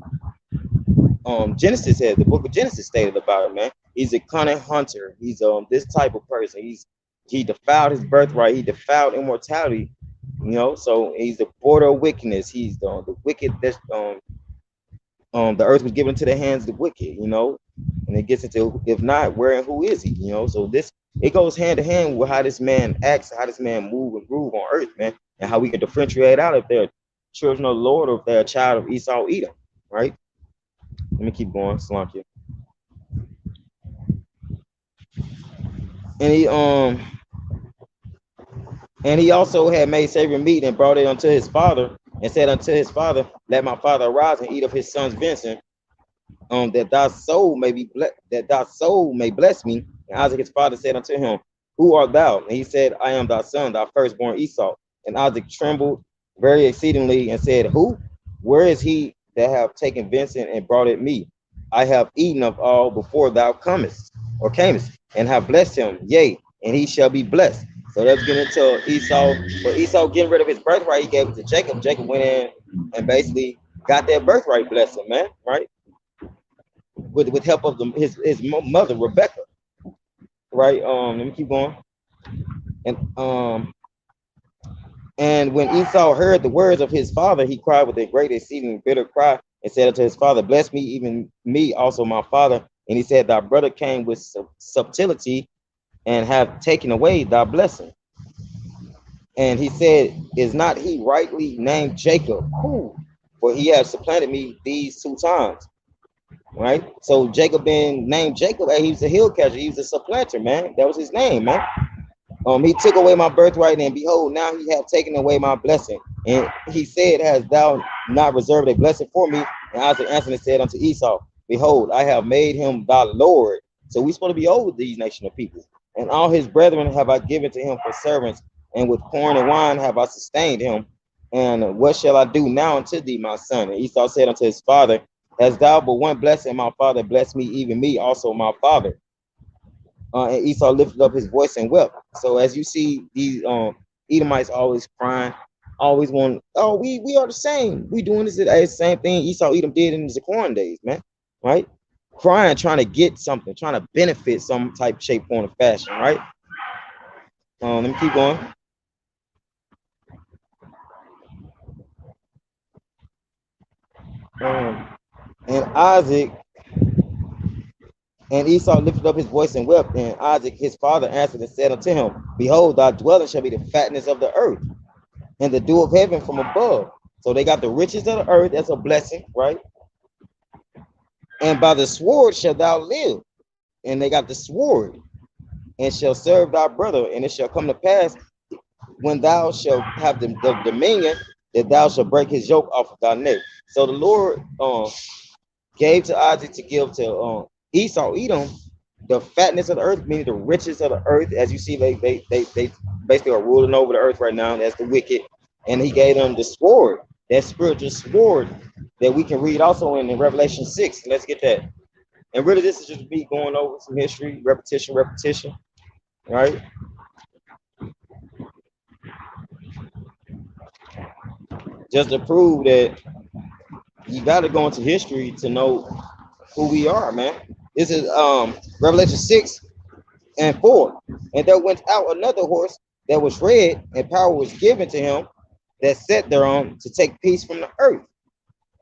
um Genesis said, the book of Genesis stated about him, man. He's a cunning hunter. He's this type of person. He defiled his birthright. He defiled immortality. You know, so he's the border of wickedness. He's the wicked. That's the earth was given to the hands of the wicked. You know, and it gets into, if not, where and who is he? You know, so this, it goes hand to hand with how this man acts, how this man move and groove on earth, man, and how we can differentiate out if they're children of the Lord or if they're a child of Esau, Edom, right? Let me keep going, Salaki. And he also had made savory meat and brought it unto his father, and said unto his father, let my father arise and eat of his son's venison, that thy soul may be that thy soul may bless me. And Isaac his father said unto him, who art thou? And he said, I am thy son, thy firstborn Esau. And Isaac trembled very exceedingly and said, who? Where is he that have taken venison and brought it me? I have eaten of all before thou camest, and have blessed him, yea, and he shall be blessed. So let's get into Esau. But Esau getting rid of his birthright, he gave it to Jacob. Jacob went in and basically got that birthright blessing, man, right? With help of his mother, Rebecca, right? Let me keep going. And when Esau heard the words of his father, he cried with a great exceeding bitter cry, and said unto his father, bless me, even me also, my father. And he said, thy brother came with subtlety and have taken away thy blessing. And he said, is not he rightly named Jacob? Who? For he has supplanted me these 2 times. Right? So Jacob being named Jacob, he was a hill catcher, he was a supplanter, man. That was his name, man. He took away my birthright, and behold, now he hath taken away my blessing. And he said, hast thou not reserved a blessing for me? And Isaac answered and said unto Esau, behold, I have made him thy Lord. So we supposed to be over these nation of people. And all his brethren have I given to him for servants, and with corn and wine have I sustained him. And what shall I do now unto thee, my son? And Esau said unto his father, hast thou but one blessing, my father, bless me, even me also, my father. And Esau lifted up his voice and wept. So as you see, these Edomites always crying, always want, oh, we are the same. We doing this the same thing Esau Edom did in the Zechariah days, man. Right? Crying, trying to get something, trying to benefit some type, shape, form, or fashion, right? Let me keep going. And Isaac and Esau lifted up his voice and wept. And Isaac his father answered and said unto him, behold, thy dwelling shall be the fatness of the earth, and the dew of heaven from above. So they got the riches of the earth, that's a blessing, right? And by the sword shalt thou live. And they got the sword, and shall serve thy brother. And it shall come to pass, when thou shalt have the dominion, that thou shalt break his yoke off of thy neck. So the Lord gave to Isaac to give to Esau, Edom, the fatness of the earth, meaning the riches of the earth. As you see, they basically are ruling over the earth right now. That's the wicked. And he gave them the sword, that spiritual sword that we can read also in Revelation 6. Let's get that. And really, this is just me going over some history, repetition, right? Just to prove that you got to go into history to know who we are, man. This is Revelation 6:4. And there went out another horse that was red, and power was given to him that sat thereon to take peace from the earth,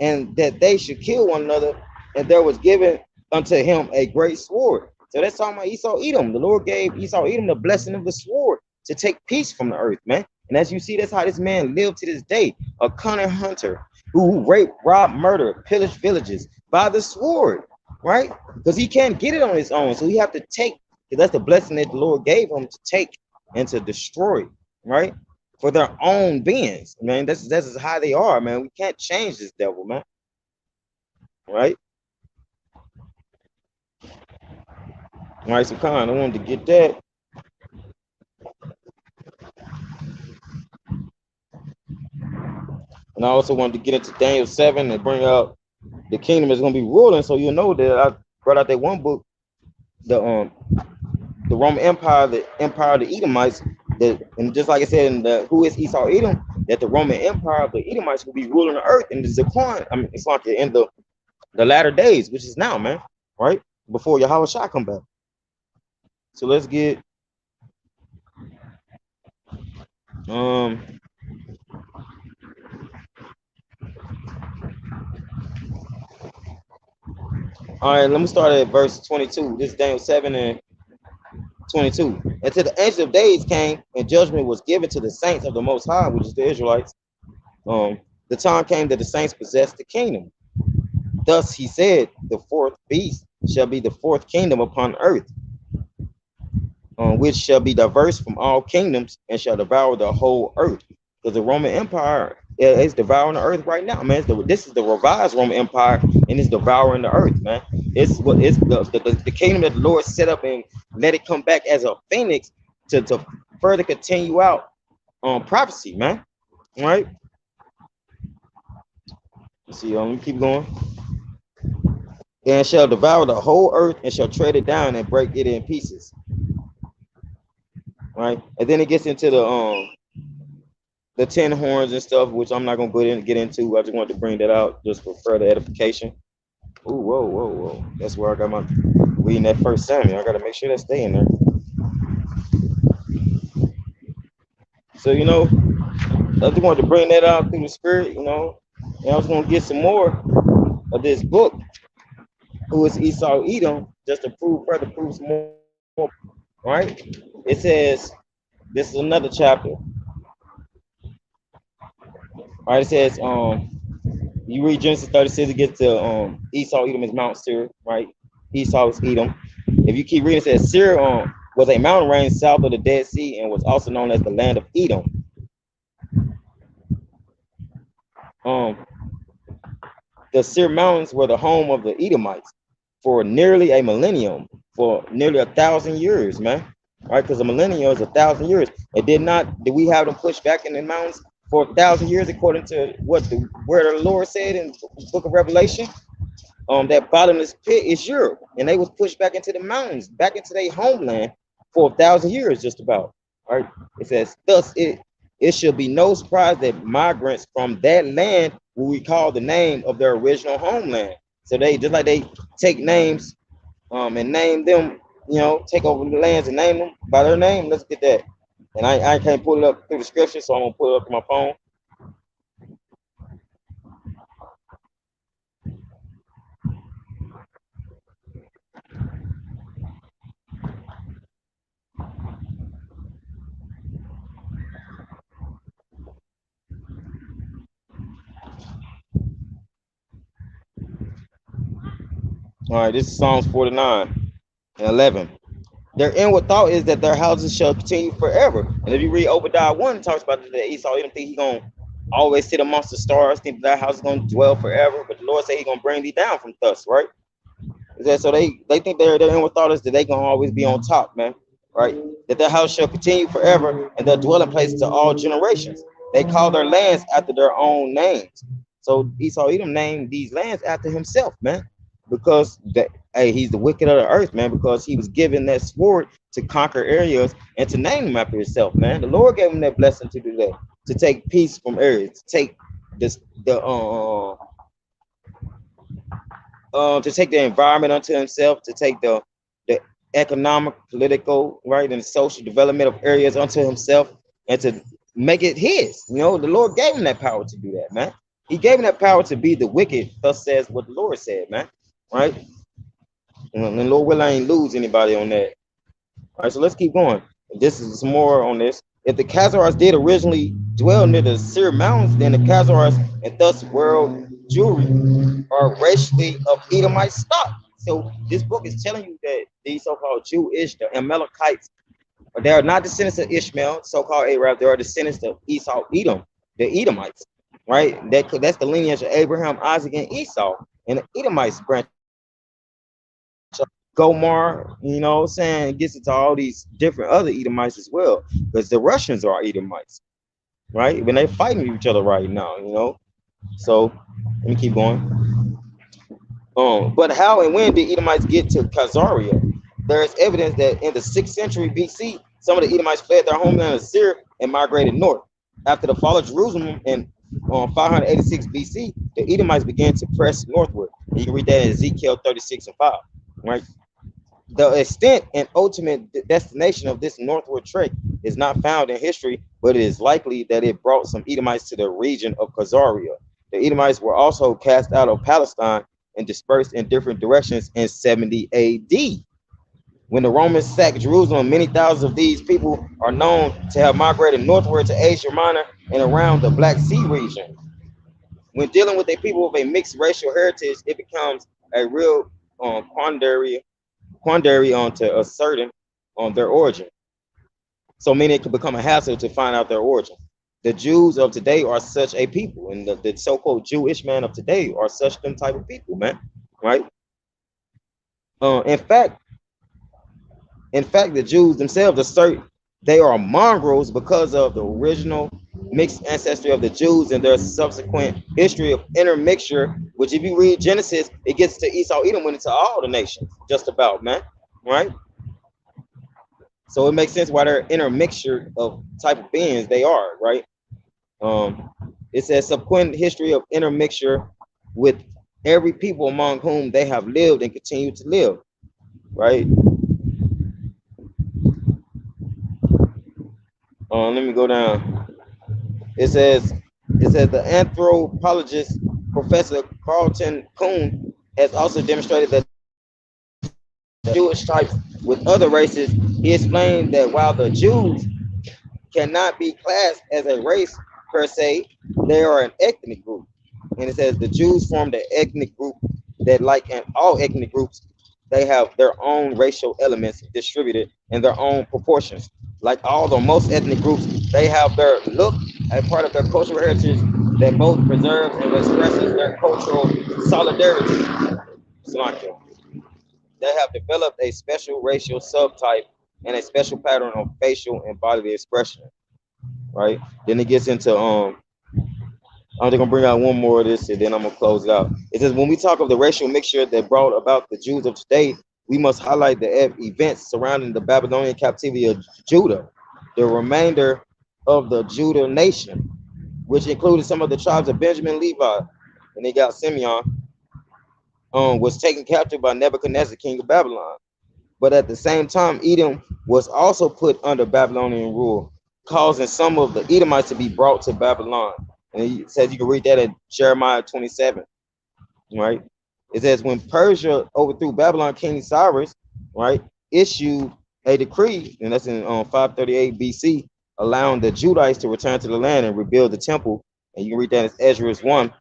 and that they should kill one another. And there was given unto him a great sword. So that's talking about Esau Edom. The Lord gave Esau Edom the blessing of the sword to take peace from the earth, man. And as you see, that's how this man lived to this day, a cunning hunter who raped, robbed, murdered, pillaged villages by the sword, right? Because he can't get it on his own. So he have to take, because that's the blessing that the Lord gave him to take and to destroy, right? For their own beings, man. That's how they are, man. We can't change this devil, man. Right? All right, so Khan, I wanted to get that. And I also wanted to get into Daniel 7 and bring out the kingdom is going to be ruling. So you know that I brought out that one book, the Roman Empire, the Empire of the Edomites, and just like I said in the Who is Esau Edom, that the Roman Empire of the Edomites will be ruling the earth in the decline. I mean, it's like in the latter days, which is now, man, right? Before Yahweh Shah come back. So let's get all right, let me start at verse 22. This is Daniel 7 and 22. Until the ancient of days came and judgment was given to the saints of the Most High, which is the Israelites. The time came that the saints possessed the kingdom. Thus he said, the fourth beast shall be the fourth kingdom upon earth, which shall be diverse from all kingdoms and shall devour the whole earth. Because the Roman Empire is devouring the earth right now, man. This is the revised Roman Empire, and it's devouring the earth, man. It's what it's the kingdom that the Lord set up and let it come back as a phoenix to further continue out on prophecy, man. All right. Let's see, let me keep going. And shall devour the whole earth and shall tread it down and break it in pieces. Right, and then it gets into the 10 horns and stuff, which I'm not gonna get into. I just wanted to bring that out just for further edification. Oh, whoa! That's where I got my reading that First Samuel. I gotta make sure that stay in there. So you know, I just wanted to bring that out through the spirit, you know, and I was gonna get some more of this book, Who is Esau Edom, just to further prove some more. Right? It says, this is another chapter. All right, it says, you read Genesis 36, it gets to Esau Edom is Mount Seir, right? Esau is Edom. If you keep reading, it says Seir was a mountain range south of the Dead Sea and was also known as the land of Edom. The Seir Mountains were the home of the Edomites for nearly a millennium, for nearly 1,000 years, man. Right? Because a millennium is 1,000 years. Did we have them pushed back in the mountains for 1,000 years, according to where the Lord said in the book of Revelation? That bottomless pit is Europe, and they was pushed back into the mountains, back into their homeland for 1,000 years, just about. All right. It says, thus it should be no surprise that migrants from that land will recall the name of their original homeland. So they just like they take names and name them, you know, take over the lands and name them by their name. Let's get that. And I can't pull it up through the scripture, so I'm gonna pull it up to my phone. All right, this is Psalms 49 and 11. Their inward thought is that their houses shall continue forever. And if you read Obadiah 1, it talks about that Esau, you don't think he's going to always sit amongst the stars, think that house is going to dwell forever. But the Lord said he's going to bring thee down from thus, right? So they think their inward thought is that they going to always be on top, man, right? That their house shall continue forever and their dwelling places to all generations. They call their lands after their own names. So Esau Edom named these lands after himself, man, because he's the wicked of the earth, man, because he was given that sword to conquer areas and to name them after himself, man. The Lord gave him that blessing to do that, to take peace from areas, to take to take the environment unto himself, to take the economic, political, right, and social development of areas unto himself, and to make it his. You know, the Lord gave him that power to do that, man. He gave him that power to be the wicked, thus says what the Lord said, man, right? And the Lord will ain't lose anybody on that. All right, so let's keep going. This is some more on this. If the Khazars did originally dwell near the Seir Mountains, then the Khazars and thus world Jewry are racially of Edomite stock. So this book is telling you that these so-called Jewish, the Amalekites, they are not descendants of Ishmael, so-called Arab. They are descendants of Esau, Edom, the Edomites, right? That's the lineage of Abraham, Isaac, and Esau, and the Edomites branch. Gomar, you know what I'm saying, gets into all these different other Edomites as well, because the Russians are Edomites, right? When they're fighting each other right now, you know, So let me keep going. But how and when did Edomites get to Khazaria? There is evidence that in the 6th century BC, some of the Edomites fled their homeland of Syria and migrated north. After the fall of Jerusalem in 586 BC, the Edomites began to press northward. And you can read that in Ezekiel 36 and 5, right? The extent and ultimate destination of this northward trek is not found in history, but it is likely that it brought some Edomites to the region of Khazaria. The Edomites were also cast out of Palestine and dispersed in different directions in 70 AD. When the Romans sacked Jerusalem, many thousands of these people are known to have migrated northward to Asia Minor and around the Black Sea region. When dealing with a people with a mixed racial heritage, it becomes a real quandary on to ascertain on their origin. So many it could become a hassle to find out their origin. The Jews of today are such a people, and the so-called Jewish man of today are such them type of people, man. Right? In fact, the Jews themselves assert they are mongrels because of the original mixed ancestry of the Jews and their subsequent history of intermixture, which if you read Genesis, it gets to Esau, Edom, went into all the nations, just about, man, right? So it makes sense why they're intermixture of type of beings they are, right? It's a subsequent history of intermixture with every people among whom they have lived and continue to live, right? Let me go down. It says the anthropologist Professor Carlton Kuhn has also demonstrated that Jewish types with other races. He explained that while the Jews cannot be classed as a race per se, they are an ethnic group. And it says the Jews formed an ethnic group that, like in all ethnic groups, they have their own racial elements distributed in their own proportions. Like most ethnic groups, they have their look as part of their cultural heritage that both preserves and expresses their cultural solidarity. They have developed a special racial subtype and a special pattern of facial and bodily expression. Right? Then it gets into I'm just gonna bring out one more of this and then I'm gonna close it out. It says when we talk of the racial mixture that brought about the Jews of today, we must highlight the events surrounding the Babylonian captivity of Judah, the remainder of the Judah nation, which included some of the tribes of Benjamin, Levi, and they got Simeon, was taken captive by Nebuchadnezzar, king of Babylon. But at the same time, Edom was also put under Babylonian rule, causing some of the Edomites to be brought to Babylon. And it says you can read that in Jeremiah 27, right? It says when Persia overthrew Babylon, King Cyrus, right, issued a decree, and that's in 538 BC, allowing the Judites to return to the land and rebuild the temple. And you can read that in Ezra 1.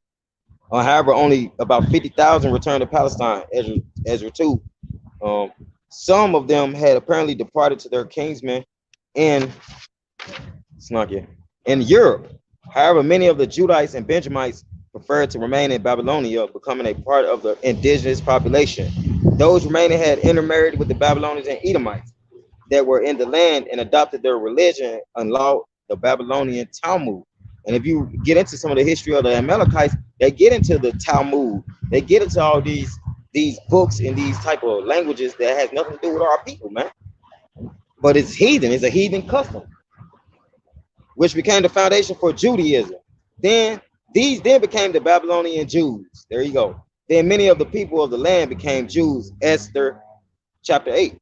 However, only about 50,000 returned to Palestine, Ezra 2. Some of them had apparently departed to their kinsmen in Europe. However, many of the Judites and Benjamites preferred to remain in Babylonia, becoming a part of the indigenous population. Those remaining had intermarried with the Babylonians and Edomites that were in the land and adopted their religion and law, the Babylonian Talmud. And if you get into some of the history of the Amalekites, they get into the Talmud. They get into all these books and these type of languages that has nothing to do with our people, man. But it's heathen. It's a heathen custom, which became the foundation for Judaism. Then these became the Babylonian Jews. There you go. Then many of the people of the land became Jews. Esther chapter 8.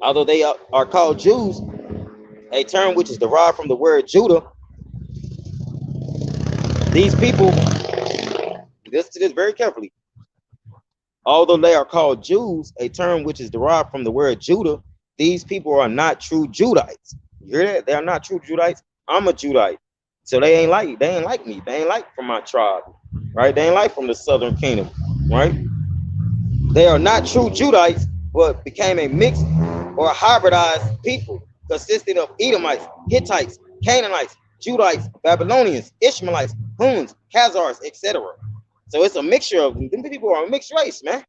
Although they are called Jews, a term which is derived from the word Judah, these people, listen to this very carefully. Although they are called Jews, a term which is derived from the word Judah, these people are not true Judites. You hear that? They are not true Judites. I'm a Judite. So they ain't like me. They ain't like from my tribe, right? They ain't like from the southern kingdom, right? They are not true Judites, but became a mixed or hybridized people consisting of Edomites, Hittites, Canaanites, Judites, Babylonians, Ishmaelites, Huns, Khazars, etc. So it's a mixture of them. People are a mixed race, man.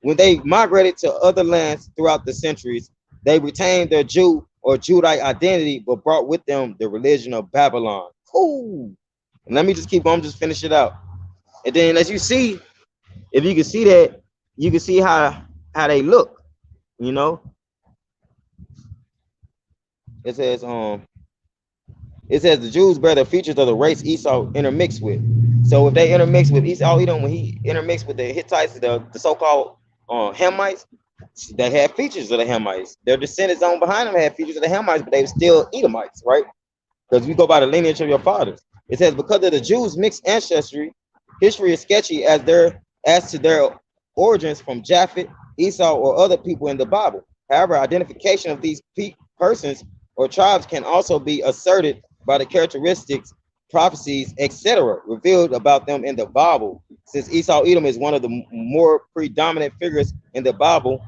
When they migrated to other lands throughout the centuries, they retained their Jew or Judite identity, but brought with them the religion of Babylon. Ooh. And let me just keep going, just finish it out. And then as you see, if you can see that, you can see how they look, you know. It says the Jews bear the features of the race Esau intermixed with. So if they intermix with Esau Edom, when he intermixed with the Hittites, the so-called Hamites, they had features of the Hamites. Their descendants on behind them had features of the Hamites, but they were still Edomites, right? Because we go by the lineage of your fathers. It says because of the Jews' mixed ancestry, history is sketchy as to their origins from Japhet, Esau, or other people in the Bible. However, identification of these persons or tribes can also be asserted by the characteristics, prophecies, etc., revealed about them in the Bible. Since Esau Edom is one of the more predominant figures in the Bible,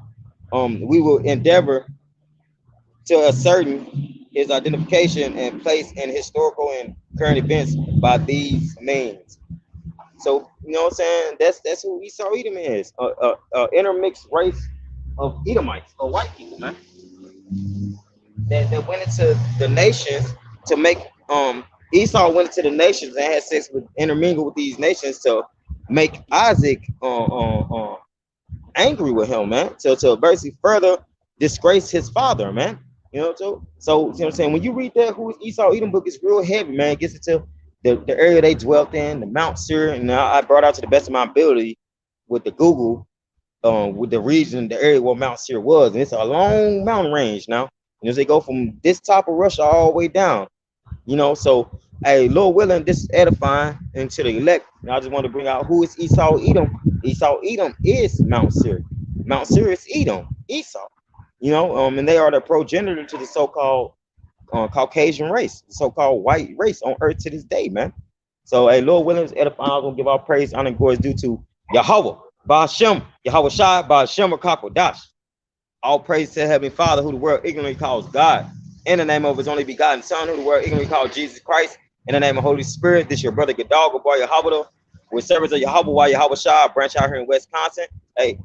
we will endeavor to ascertain his identification and place in historical and current events by these means. So you know what I'm saying? That's who Esau Edom is, intermixed race of Edomites or white people, man. That went into the nations to make Esau went into the nations and had sex with intermingle with these nations to make Isaac angry with him, man. To basically further disgrace his father, man. You know, so you know what I'm saying? When you read that Who is Esau Edom book, it's real heavy, man. It gets into the area they dwelt in, the Mount Seir, and I brought out to the best of my ability with the Google, with the region, the area where Mount Seir was, and it's a long mountain range now. You know, they go from this top of Russia all the way down. You know, so hey, Lord willing, this is edifying and to the elect. And I just want to bring out who is Esau Edom. Esau Edom is Mount Seir. Mount Seir is Edom, Esau. You know, and they are the progenitor to the so-called Caucasian race, the so-called white race on earth to this day, man. So, hey, Lord willing, edifying. I'm gonna give our praise, honor, and glory due to Yahweh, Ba'ashem, Yahweh Shai, Ba'ashem, Rakakwadash. All praise to Heavenly Father, who the world ignorantly calls God. In the name of his only begotten Son, who the world ignorantly calls Jesus Christ. In the name of Holy Spirit, this your brother Gadal, boy Yahweh, with servants of Yahweh, Yahweh Shai, branch out here in Wisconsin. Hey,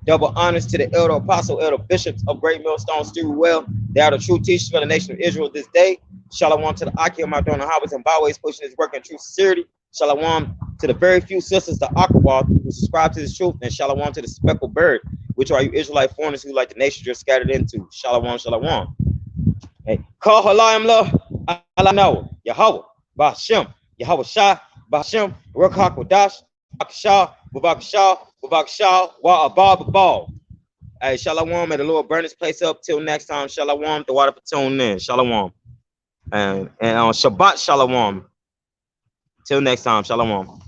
double honors to the elder apostle, elder bishops of Great Millstone Stewart. They are the true teachers for the nation of Israel this day. Shalom to the Akim, my donor hobbits and byways, pushing his work in true sincerity. Shalom to the very few sisters, the Akawal, who subscribe to this truth, and shalom to the speckled bird, which are you Israelite foreigners who like the nations you're scattered into. Shalom, shalom. Hey, call halayim la, Allah know, Yahweh, Ba'ashem, Yahweh Shai, Ba'ashem, Ruach HaKodash, Bakashah, Babakashah, Wa Abba Babal. Hey, shalom, may the Lord burn this place up. Till next time, shalom, the water for tuning in, shalom. And on Shabbat, shalom. Till next time, shalom.